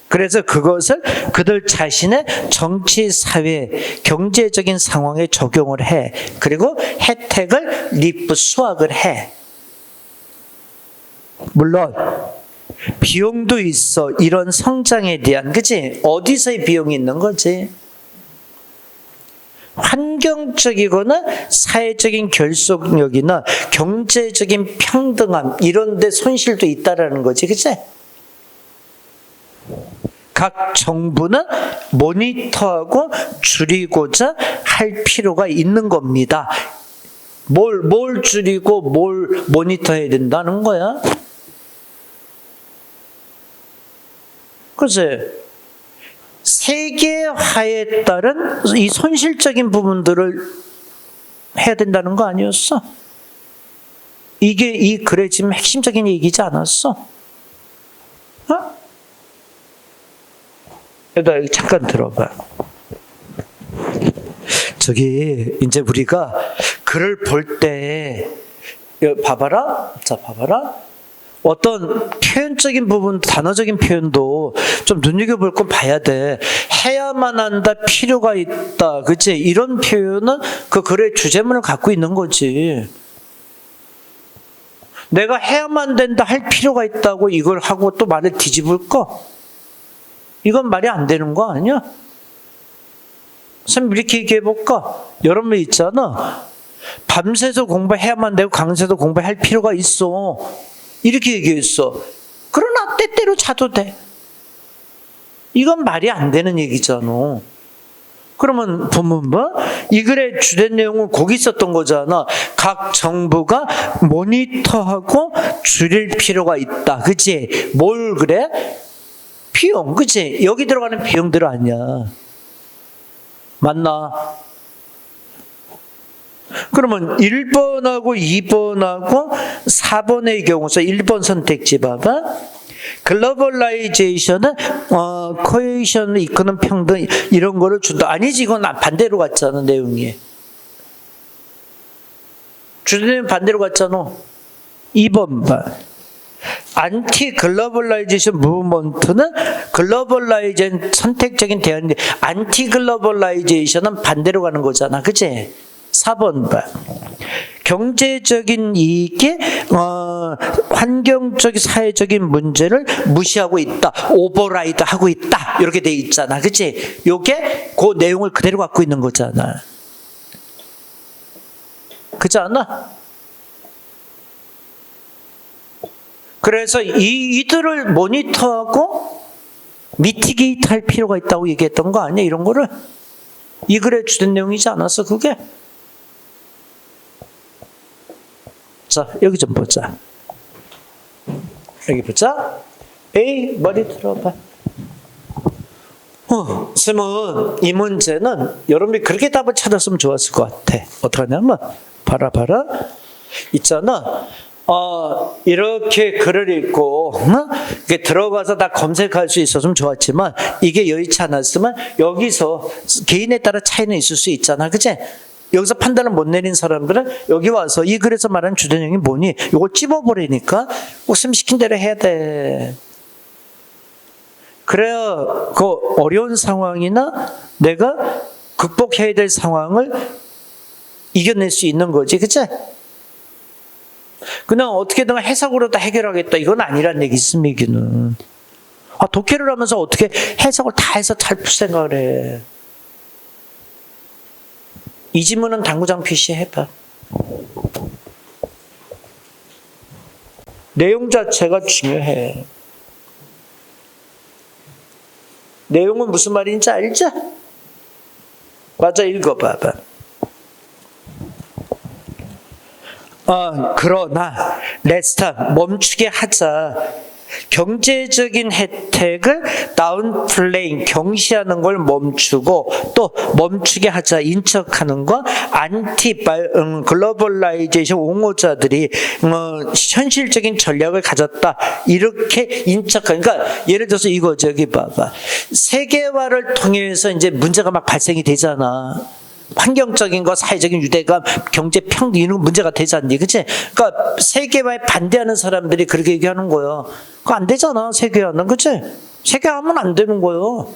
그래서 그것을 그들 자신의 정치, 사회, 경제적인 상황에 적용을 해. 그리고 혜택을 수확을 해. 물론 비용도 있어. 이런 성장에 대한, 그치? 어디서의 비용이 있는 거지? 환경적이거나 사회적인 결속력이나 경제적인 평등함 이런 데 손실도 있다라는 거지. 그치? 각 정부는 모니터하고 줄이고자 할 필요가 있는 겁니다. 뭘 줄이고 뭘 모니터해야 된다는 거야? 그치? 세계화에 따른 이 손실적인 부분들을 해야 된다는 거 아니었어? 이게 이 글의 지금 핵심적인 얘기지 않았어? 어? 여기다 잠깐 들어봐. 저기 이제 우리가 글을 볼 때 봐봐라. 자, 봐봐라. 어떤 표현적인 부분, 단어적인 표현도 좀 눈여겨볼 건 봐야 돼. 해야만 한다, 필요가 있다, 그치? 이런 표현은 그 글의 주제문을 갖고 있는 거지. 내가 해야만 된다, 할 필요가 있다고 이걸 하고 또 말을 뒤집을 거? 이건 말이 안 되는 거 아니야? 선생님 이렇게 얘기해볼까? 여러분 있잖아. 밤새서 공부해야만 되고 강새도 공부할 필요가 있어. 이렇게 얘기했어. 그러나 때때로 자도 돼. 이건 말이 안 되는 얘기잖아. 그러면 보면 뭐? 이 글의 주된 내용은 거기 있었던 거잖아. 각 정부가 모니터하고 줄일 필요가 있다. 그치? 뭘 그래? 비용. 그치? 여기 들어가는 비용들 아니야. 맞나? 그러면 1번하고 2번하고 4번의 경우서 1번 선택지 봐봐. 글로벌라이제이션은 코헤이션을 이끄는 평등 이런 거를 준다. 아니지, 이건 반대로 갔잖아, 내용이. 주제는 반대로 갔잖아. 2번 봐. 안티 글로벌라이제이션 무브먼트는 글로벌라이제이션 선택적인 대안인데 안티 글로벌라이제이션은 반대로 가는 거잖아. 그치? 4번 봐. 경제적인 이익이 환경적 사회적인 문제를 무시하고 있다, 오버라이드 하고 있다, 이렇게 돼 있잖아, 그치? 요게 그 내용을 그대로 갖고 있는 거잖아. 그렇지 않아? 그래서 이들을 모니터하고 미티게이트 할 필요가 있다고 얘기했던 거 아니야? 이런 거를. 이 글에 주된 내용이지 않았어, 그게? 자, 여기 좀 보자. 여기 보자. 에이, 머리 들어봐. 쌤은 이 문제는 여러분이 그렇게 답을 찾았으면 좋았을 것 같아. 어떡하냐면, 봐라. 있잖아. 이렇게 글을 읽고, 이게 들어가서 다 검색할 수 있었으면 좋았지만, 이게 여의치 않았으면, 여기서 개인에 따라 차이는 있을 수 있잖아. 그치? 여기서 판단을 못 내린 사람들은 여기 와서 이 글에서 말하는 주된 내용이 뭐니? 이걸 찝어버리니까, 쌤 시킨 대로 해야 돼. 그래야 그 어려운 상황이나 내가 극복해야 될 상황을 이겨낼 수 있는 거지. 그치? 그냥 어떻게든 해석으로 다 해결하겠다, 이건 아니란 얘기 있음, 얘기는. 독해를 하면서 어떻게 해석을 다 해서 잘 풀 생각을 해. 이 지문은 당구장 PC 해봐. 내용 자체가 중요해. 내용은 무슨 말인지 알죠? 맞아, 읽어봐봐. 그러나 레스타 멈추게 하자. 경제적인 혜택을 다운플레잉, 경시하는 걸 멈추고 또 멈추게 하자, 인척하는 거, 글로벌라이제이션 옹호자들이 현실적인 전략을 가졌다, 이렇게 인척하는. 그러니까 예를 들어서 이거 저기 봐봐. 세계화를 통해서 이제 문제가 막 발생이 되잖아. 환경적인 거, 사회적인 유대감, 경제 평등, 이런 문제가 되지 않니? 그치? 그러니까 세계화에 반대하는 사람들이 그렇게 얘기하는 거야. 그거 안 되잖아, 세계화는. 그치? 세계화하면 안 되는 거예요.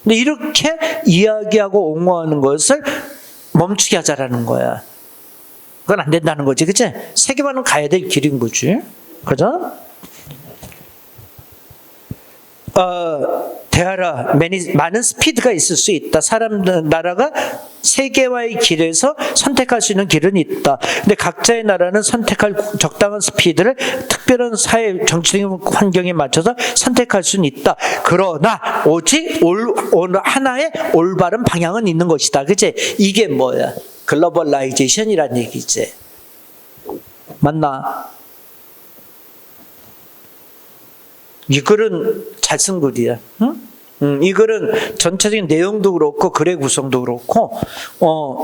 근데 이렇게 이야기하고 옹호하는 것을 멈추게 하자라는 거야. 그건 안 된다는 거지. 그치? 세계화는 가야 될 길인 거지. 그죠? 대하라, 많은 스피드가 있을 수 있다. 나라가 세계화의 길에서 선택할 수 있는 길은 있다. 근데 각자의 나라는 선택할 적당한 스피드를 특별한 사회 정치적인 환경에 맞춰서 선택할 수는 있다. 그러나 오직 하나의 올바른 방향은 있는 것이다. 그치? 이게 뭐야? 글로벌라이제이션이란 얘기지. 맞나? 이 글은 잘 쓴 글이야. 응? 이 글은 전체적인 내용도 그렇고 글의 구성도 그렇고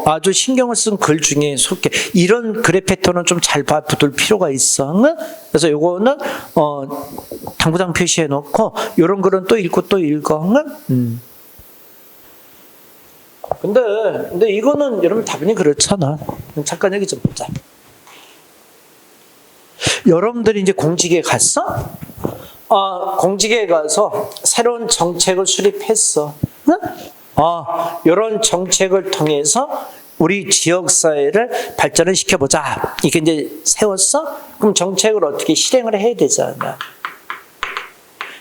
아주 신경을 쓴 글 중에 속해. 이런 글의 패턴은 좀 잘 붙을 필요가 있어. 응? 그래서 요거는 당구장 표시해 놓고 이런 글은 또 읽고 또 읽어. 응? 근데 이거는 여러분 답변이 그렇잖아. 잠깐 여기 좀 보자. 여러분들이 이제 공직에 갔어? 공직에 가서 새로운 정책을 수립했어. 응? 이런 정책을 통해서 우리 지역사회를 발전을 시켜보자. 이게 이제 세웠어? 그럼 정책을 어떻게 실행을 해야 되잖아.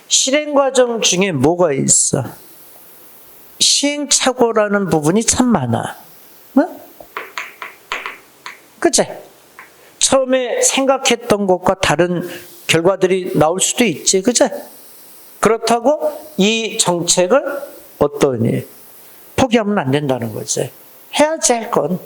실행 과정 중에 뭐가 있어? 시행착오라는 부분이 참 많아. 응? 그치? 처음에 생각했던 것과 다른 결과들이 나올 수도 있지, 그치? 그렇다고 이 정책을 어떠니? 포기하면 안 된다는 거지. 해야지 할 건.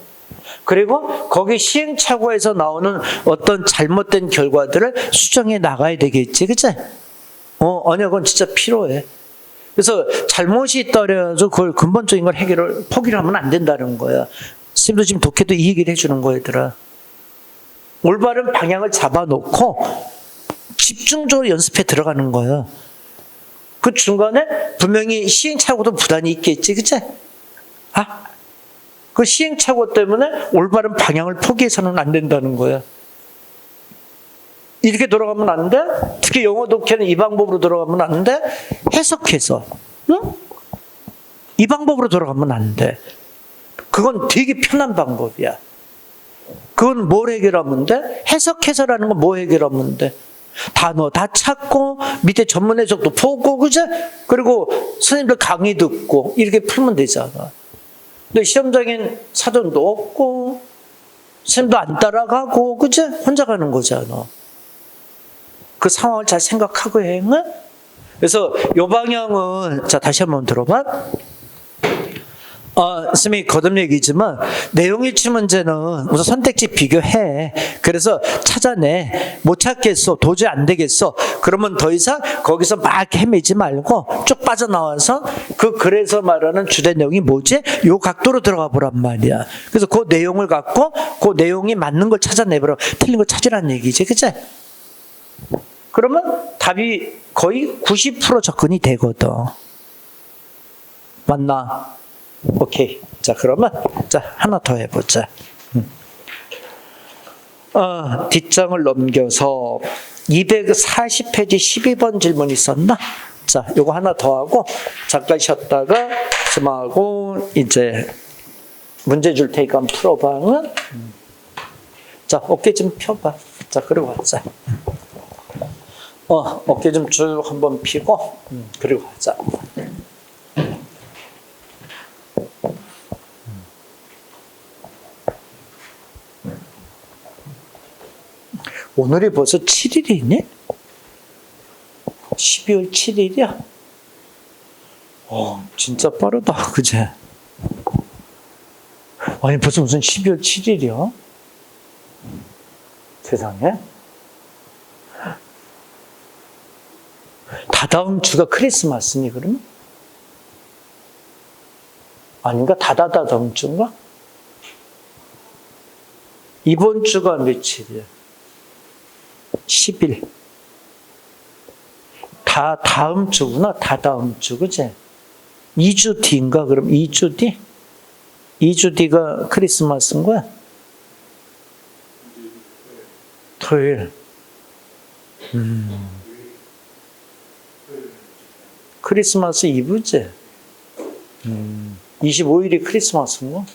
그리고 거기 시행착오에서 나오는 어떤 잘못된 결과들을 수정해 나가야 되겠지, 그치? 아니야, 그건 진짜 필요해. 그래서 잘못이 있더라도 그걸 근본적인 걸 포기를 하면 안 된다는 거야. 쌤도 지금 독해도 이 얘기를 해주는 거야, 얘들아. 올바른 방향을 잡아놓고 집중적으로 연습해 들어가는 거예요. 그 중간에 분명히 시행착오도 부단히 있겠지, 그치? 그 시행착오 때문에 올바른 방향을 포기해서는 안 된다는 거야. 이렇게 돌아가면 안 돼? 특히 영어 독해는 이 방법으로 돌아가면 안 돼? 해석해서, 응? 이 방법으로 돌아가면 안 돼. 그건 되게 편한 방법이야. 그건 뭘 해결하면 돼? 해석해서라는 건 뭐 해결하면 돼? 단어 다 찾고 밑에 전문 해석도 보고 그제? 그리고 선생님들 강의 듣고 이렇게 풀면 되잖아. 근데 시험장엔 사전도 없고 선생님도 안 따라가고 그제? 혼자 가는 거잖아. 그 상황을 잘 생각하고 해. 응? 그래서 이 방향은 자 다시 한번 들어봐. 선생님이 거듭 얘기지만 내용 일치 문제는 우선 선택지 비교해. 그래서 찾아내. 못 찾겠어. 도저히 안 되겠어. 그러면 더 이상 거기서 막 헤매지 말고 쭉 빠져나와서 그 글에서 말하는 주된 내용이 뭐지? 요 각도로 들어가 보란 말이야. 그래서 그 내용을 갖고 그 내용이 맞는 걸 찾아내보라. 틀린 걸 찾으라는 얘기지. 그치? 그러면 답이 거의 90% 접근이 되거든. 맞나? 오케이. 자, 그러면, 자, 하나 더 해보자. 뒷장을 넘겨서 240페이지 12번 질문 있었나? 자, 요거 하나 더 하고, 잠깐 쉬었다가, 스마하고, 이제, 문제 줄 테니까 한번 풀어봐. 자, 어깨 좀 펴봐. 자, 그리고 하자. 어깨 좀 쭉 한번 펴고, 그리고 하자. 오늘이 벌써 7일이니? 12월 7일이야? 진짜 빠르다, 그제? 아니, 벌써 무슨 12월 7일이야? 세상에? 다다음 주가 크리스마스니, 그러면? 아닌가? 다다다음 주인가? 이번 주가 며칠이야? 10일. 다음 주구나. 다다음 주, 그치? 2주 뒤인가? 그럼 2주 뒤? 2주 뒤가 크리스마스인 거야? 토요일. 크리스마스 이브지? 25일이 크리스마스인가?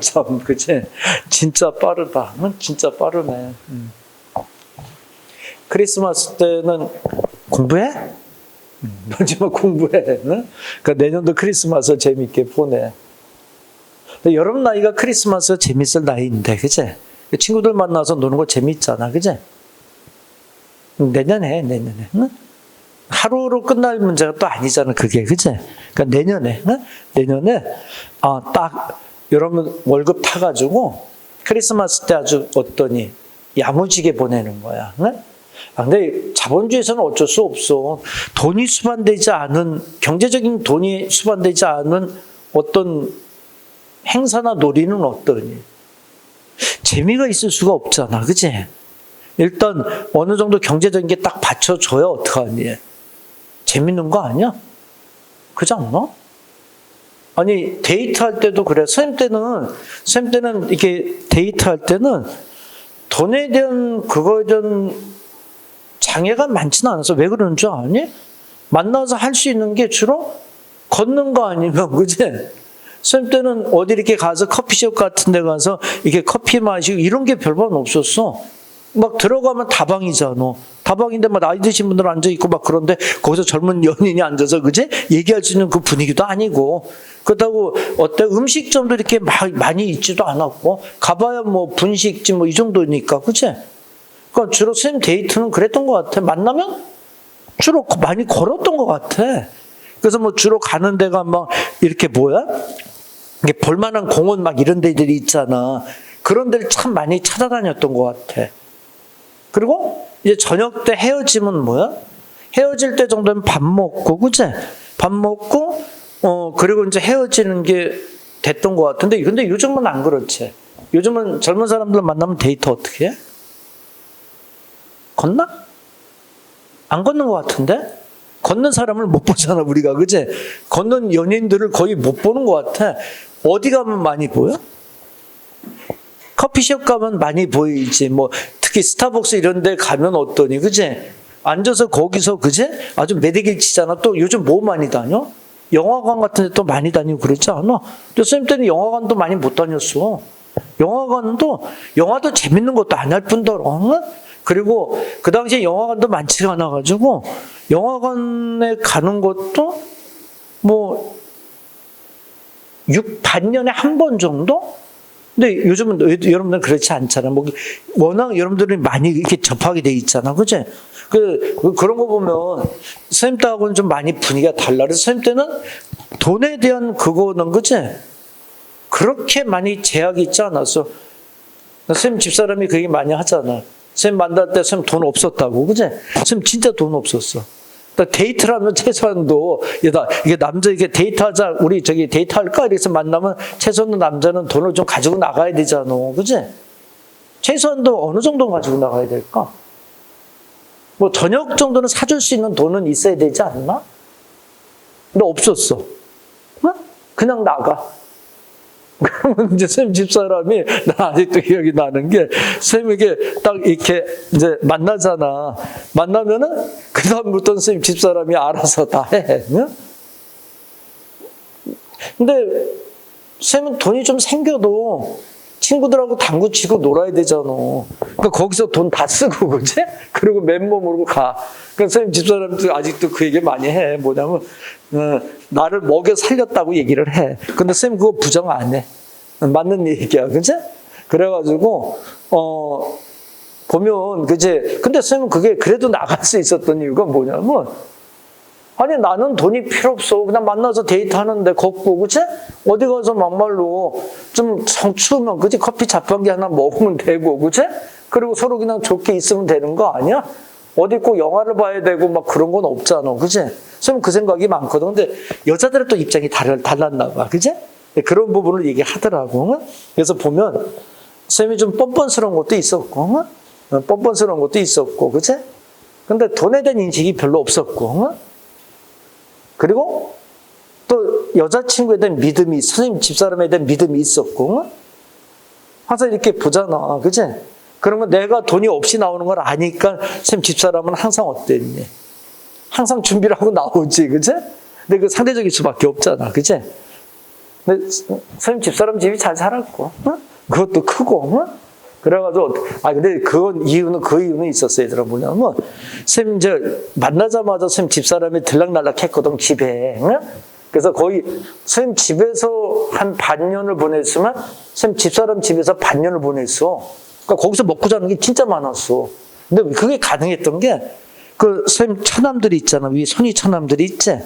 참, 그치? 진짜 빠르다. 진짜 빠르네. 크리스마스 때는 공부해? 하지만 공부해. 그러니까 내년도 크리스마스 재밌게 보내. 여러분 나이가 크리스마스 재밌을 나이인데, 그치? 친구들 만나서 노는 거 재밌잖아, 그치? 내년에. 응? 하루로 끝날 문제가 또 아니잖아, 그게, 그치? 그러니까 내년에, 딱, 여러분 월급 타가지고 크리스마스 때 아주 어떠니 야무지게 보내는 거야. 응? 근데 자본주의에서는 어쩔 수 없어. 돈이 수반되지 않은, 경제적인 돈이 수반되지 않은 어떤 행사나 놀이는 어떠니? 재미가 있을 수가 없잖아. 그치? 일단 어느 정도 경제적인 게 딱 받쳐줘야 어떡하니? 재밌는 거 아니야? 그렇지 않나? 아니, 데이트할 때도 그래. 선생님 때는 이렇게 데이트할 때는 돈에 대한, 그거에 대한 장애가 많지는 않아서 왜 그러는 줄 아니? 만나서 할 수 있는 게 주로 걷는 거 아니면, 그지? 선생님 때는 어디 이렇게 가서 커피숍 같은 데 가서 이렇게 커피 마시고 이런 게 별반 없었어. 막 들어가면 다방이잖아. 다방인데 막 나이 드신 분들 앉아있고 막 그런데 거기서 젊은 연인이 앉아서, 그지? 얘기할 수 있는 그 분위기도 아니고. 그렇다고 어때? 음식점도 이렇게 많이 있지도 않았고. 가봐야 뭐 분식집 뭐 이 정도니까, 그지? 그러니까 주로 선생님 데이트는 그랬던 것 같아. 만나면 주로 많이 걸었던 것 같아. 그래서 뭐 주로 가는 데가 막 이렇게 뭐야? 이게 볼만한 공원 막 이런 데들이 있잖아. 그런 데를 참 많이 찾아다녔던 것 같아. 그리고 이제 저녁 때 헤어지면 뭐야? 헤어질 때 정도면 밥 먹고, 그치? 밥 먹고, 그리고 이제 헤어지는 게 됐던 것 같은데, 근데 요즘은 안 그렇지. 요즘은 젊은 사람들 만나면 데이트 어떻게 해? 걷나? 안 걷는 것 같은데? 걷는 사람을 못 보잖아, 우리가, 그치? 걷는 연인들을 거의 못 보는 것 같아. 어디 가면 많이 보여? 커피숍 가면 많이 보이지. 뭐 특히 스타벅스 이런 데 가면 어떠니, 그지? 앉아서 거기서, 그지? 아주 매대길 치잖아. 또 요즘 뭐 많이 다녀? 영화관 같은 데 또 많이 다니고 그랬지 않아? 근데 쌤 때는 영화관도 많이 못 다녔어. 영화도 재밌는 것도 안 할 뿐더러. 응? 그리고 그 당시에 영화관도 많지가 않아가지고 영화관에 가는 것도 뭐 반년에 한 번 정도? 근데 요즘은 여러분들은 그렇지 않잖아. 뭐 워낙 여러분들이 많이 이렇게 접하게 돼 있잖아, 그지? 그런 거 보면 선생님 때하고는 좀 많이 분위기가 달라. 그래서 선생님 때는 돈에 대한 그거는, 그지? 그렇게 많이 제약이 있지 않았어. 선생님 집사람이 그 얘기 많이 하잖아. 선생님 만날 때 선생님 돈 없었다고, 그지? 선생님 진짜 돈 없었어. 데이트를 하면 최소한도, 이게 남자, 이게 데이트하자, 우리 데이트할까? 이래서 만나면 최소한도 남자는 돈을 좀 가지고 나가야 되잖아. 그지? 최소한도 어느 정도 가지고 나가야 될까? 뭐 저녁 정도는 사줄 수 있는 돈은 있어야 되지 않나? 근데 없었어. 어? 그냥 나가. 그러면 이제 쌤 집사람이, 나 아직도 기억이 나는 게, 쌤에게 딱 이렇게 이제 만나잖아. 만나면은, 그다음부터는 쌤 집사람이 알아서 다 해. 응? 근데 쌤은 돈이 좀 생겨도 친구들하고 당구 치고 놀아야 되잖아. 그러니까 거기서 돈 다 쓰고, 그지? 그리고 맨몸으로 가. 그러니까 쌤 집사람도 아직도 그 얘기 많이 해. 뭐냐면, 나를 먹여 살렸다고 얘기를 해. 근데 쌤 그거 부정 안 해. 맞는 얘기야. 그지? 그래가지고, 보면, 그지? 근데 쌤은 그게 그래도 나갈 수 있었던 이유가 뭐냐면, 아니, 나는 돈이 필요 없어. 그냥 만나서 데이트하는데 걷고, 그치? 어디 가서 막말로 좀 성추우면, 그치? 커피 자판기 하나 먹으면 되고, 그치? 그리고 서로 그냥 좋게 있으면 되는 거 아니야? 어디 꼭 영화를 봐야 되고 막 그런 건 없잖아. 그치? 쌤은 그 생각이 많거든. 근데 여자들은 또 입장이 달랐나 봐. 그치? 그런 부분을 얘기하더라고. 그래서 보면, 쌤이 좀 뻔뻔스러운 것도 있었고, 뻔뻔스러운 것도 있었고, 그치? 근데 돈에 대한 인식이 별로 없었고, 그리고 또 여자친구에 대한 믿음이, 선생님 집사람에 대한 믿음이 있었고, 항상 이렇게 보잖아. 그치? 그러면 내가 돈이 없이 나오는 걸 아니까 선생님 집사람은 항상 어땠니? 항상 준비를 하고 나오지. 그치? 근데 그 상대적일 수밖에 없잖아. 그치? 근데 선생님 집사람 집이 잘 살았고, 그것도 크고, 그래가지고, 근데 그 이유는 있었어요. 얘들아, 뭐냐면, 쌤, 이제, 만나자마자 쌤 집사람이 들락날락 했거든, 집에. 응? 그래서 거의, 쌤 집에서 한 반년을 보냈으면, 쌤 집사람 집에서 반년을 보냈어. 그러니까 거기서 먹고 자는 게 진짜 많았어. 근데 그게 가능했던 게, 쌤 처남들이 있잖아. 위에 손이 처남들이 있지?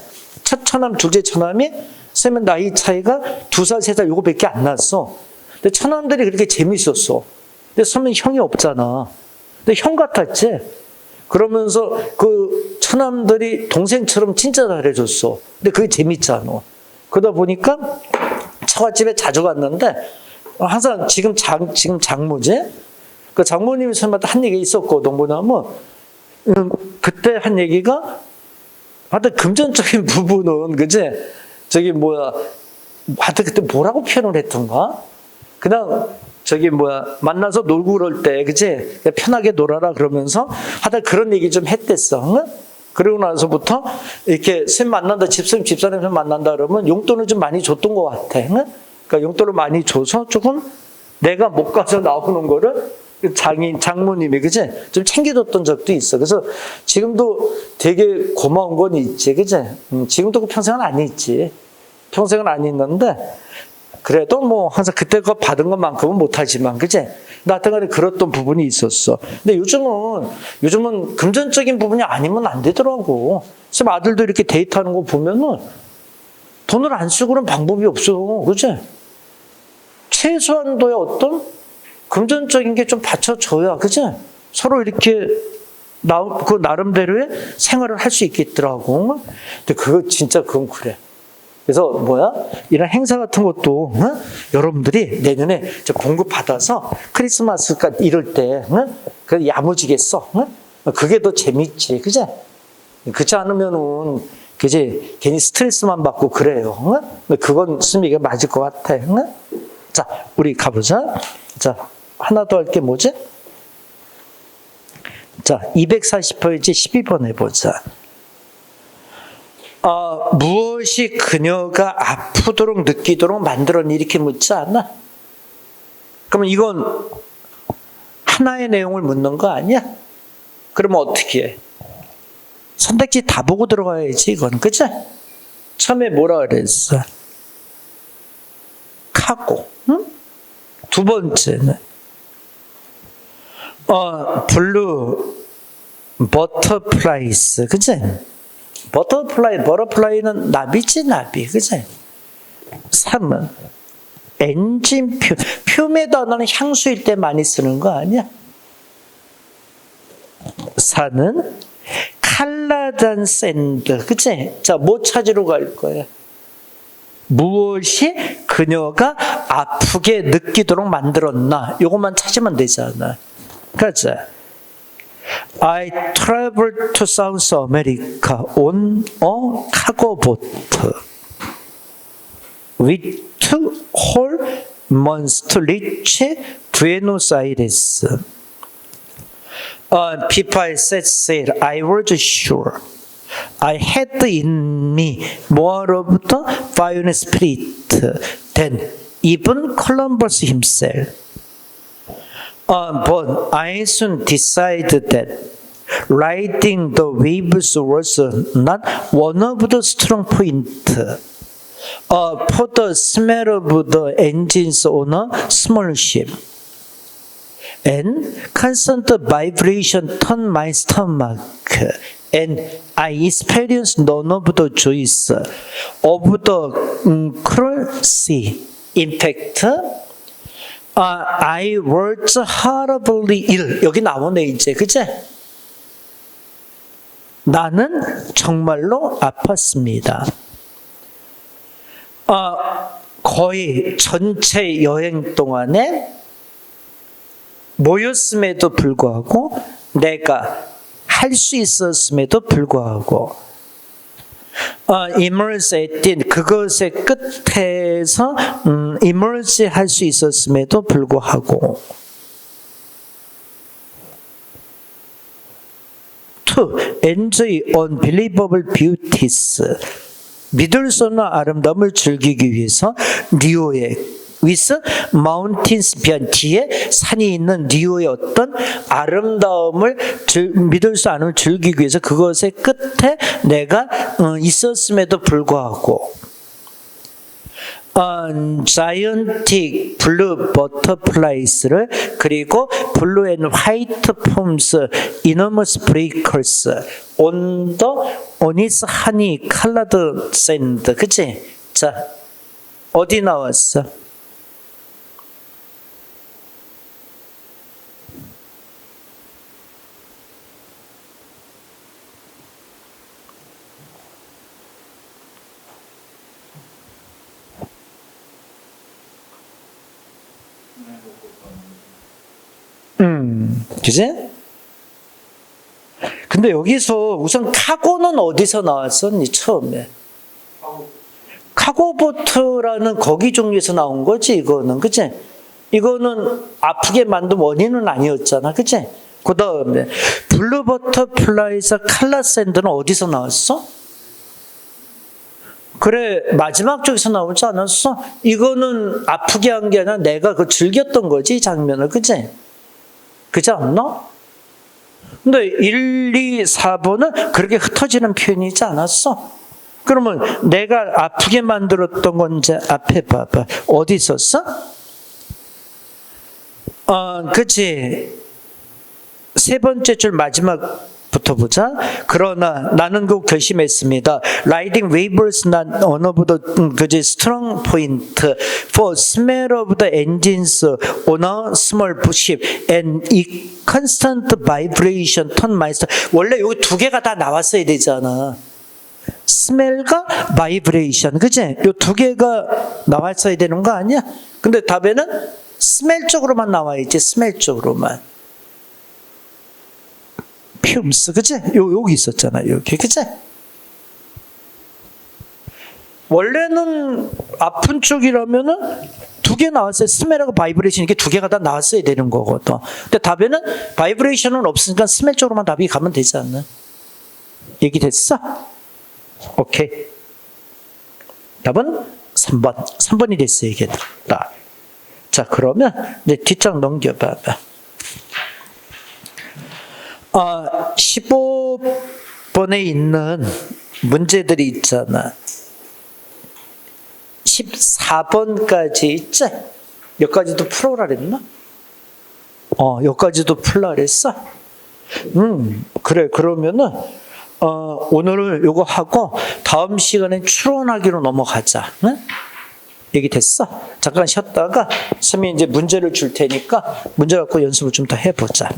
첫 처남, 둘째 처남이, 쌤은 나이 차이가 2살, 3살 요거밖에 안 났어. 근데 처남들이 그렇게 재밌었어. 근데 선배는 형이 없잖아. 근데 형 같았지? 그러면서 그 처남들이 동생처럼 진짜 잘해줬어. 근데 그게 재밌잖아. 그러다 보니까 처갓집에 자주 갔는데 항상 지금 장모지? 그 장모님이 선배한테 한 얘기가 있었거든. 뭐냐면 그때 한 얘기가 하여튼 금전적인 부분은 그지? 하여튼 그때 뭐라고 표현을 했던가? 그냥 만나서 놀고 그럴 때, 그치? 편하게 놀아라 그러면서 하여튼 그런 얘기 좀 했댔어. 응? 그러고 나서부터 이렇게 집사람 만난다 그러면 용돈을 좀 많이 줬던 것 같아. 응? 그러니까 용돈을 많이 줘서 조금 내가 못 가서 나오는 거를 장모님이, 그치? 좀 챙겨줬던 적도 있어. 그래서 지금도 되게 고마운 건 있지, 그치? 지금도 그 평생은 안 있지. 평생은 안 있는데, 그래도 뭐 항상 그때 그 받은 것만큼은 못하지만, 그치? 나한테는 그랬던 부분이 있었어. 근데 요즘은 금전적인 부분이 아니면 안 되더라고. 그래서 아들도 이렇게 데이트하는 거 보면은 돈을 안 쓰고는 방법이 없어. 그치? 최소한도의 어떤 금전적인 게 좀 받쳐줘야, 그치? 서로 이렇게 그 나름대로의 생활을 할 수 있겠더라고. 근데 그건 그래. 그래서 이런 행사 같은 것도 여러분들이 내년에 공급받아서 크리스마스가 이럴 때 그 야무지게 써. 그게 더 재밌지, 그지? 그렇지 않으면은 그지 괜히 스트레스만 받고 그래요. 그건 스미가 맞을 것 같아. 자, 우리 가보자. 자, 하나 더 할 게 뭐지? 자, 240페이지 12번 해보자. 무엇이 그녀가 아프도록 느끼도록 만들었니? 이렇게 묻지 않아? 그러면 이건 하나의 내용을 묻는 거 아니야? 그러면 어떻게 해? 선택지 다 보고 들어가야지, 이건. 그치? 처음에 뭐라 그랬어? 카고. 응? 두 번째는 블루 버터플라이스. 그치? 버터플라이는 나비지, 나비. 그치? 3은 엔진 퓨메 단어는 향수일 때 많이 쓰는 거 아니야? 4는 칼라단 샌드. 그치? 자, 뭐 찾으러 갈 거야? 무엇이 그녀가 아프게 느끼도록 만들었나? 요것만 찾으면 되잖아. 그치? I traveled to South America on a cargo boat with 2 whole months to reach Buenos Aires. People set sail. I was sure I had in me more of the violent spirit than even Columbus himself. But I soon decided that riding the waves was not one of the strong points. For the smell of the engines on a small ship and constant vibration turned my stomach, and I experienced none of the joys of the cruel sea. In fact, I was horribly ill. 여기 나오네 이제, 그치? 나는 정말로 아팠습니다. 거의 전체 여행 동안에 모였음에도 불구하고 내가 할 수 있었음에도 불구하고 immerse 그것의 끝에서 immerse 할 수 있었음에도 불구하고 2. Enjoy unbelievable beauties. 믿을 수 없는 아름다움을 즐기기 위해서 리오의 with mountains behind 뒤에 산이 있는 리오의 어떤 아름다움을 믿을 수 않음을 즐기기 위해서 그것의 끝에 내가 있었음에도 불구하고 gigantic blue butterflies를 그리고 blue and white forms enormous breakers on its honey colored sand. 그치? 자, 어디 나왔어? 그지? 근데 여기서 우선 카고는 어디서 나왔었니, 처음에? 카고보트라는 거기 종류에서 나온 거지, 이거는. 그치? 이거는 아프게 만든 원인은 아니었잖아. 그치? 그 다음에, 블루버터플라이에서 칼라샌드는 어디서 나왔어? 그래, 마지막 쪽에서 나오지 않았어? 이거는 아프게 한 게 아니라 내가 그 즐겼던 거지, 이 장면을. 그치? 그렇지 않나? 근데 1, 2, 4번은 그렇게 흩어지는 표현이지 않았어? 그러면 내가 아프게 만들었던 건 이제 앞에 봐봐. 어디 있었어? 그치. 세 번째 줄 마지막부터 보자. 그러나 나는 그 결심했습니다. Riding waves not one of the strong point for smell of the engines on a small ship and 이 constant vibration turn my 원래 여기 두 개가 다 나왔어야 되잖아. smell과 vibration, 그치? 이 두 개가 나왔어야 되는 거 아니야? 근데 답에는 smell 쪽으로만 나와야지. smell 쪽으로만. fumes, 그치? 여기 있었잖아, 여기, 그치? 원래는 아픈 쪽이라면은 두 개 나왔어요. 스멜하고 바이브레이션 이게 두 개가 다 나왔어야 되는 거거든. 근데 답에는 바이브레이션은 없으니까 스멜 쪽으로만 답이 가면 되지 않나? 얘기됐어? 오케이. 답은 3번. 3번이 됐어요, 얘들아. 자, 그러면 이제 뒷장 넘겨봐봐. 15번에 있는 문제들이 있잖아. 14번까지 있지? 여기까지도 풀어라 그랬나? 여기까지도 풀라 그랬어? 그래. 그러면은, 오늘은 요거 하고, 다음 시간에 추론하기로 넘어가자. 응? 얘기 됐어? 잠깐 쉬었다가, 선생님이 이제 문제를 줄 테니까, 문제 갖고 연습을 좀 더 해보자.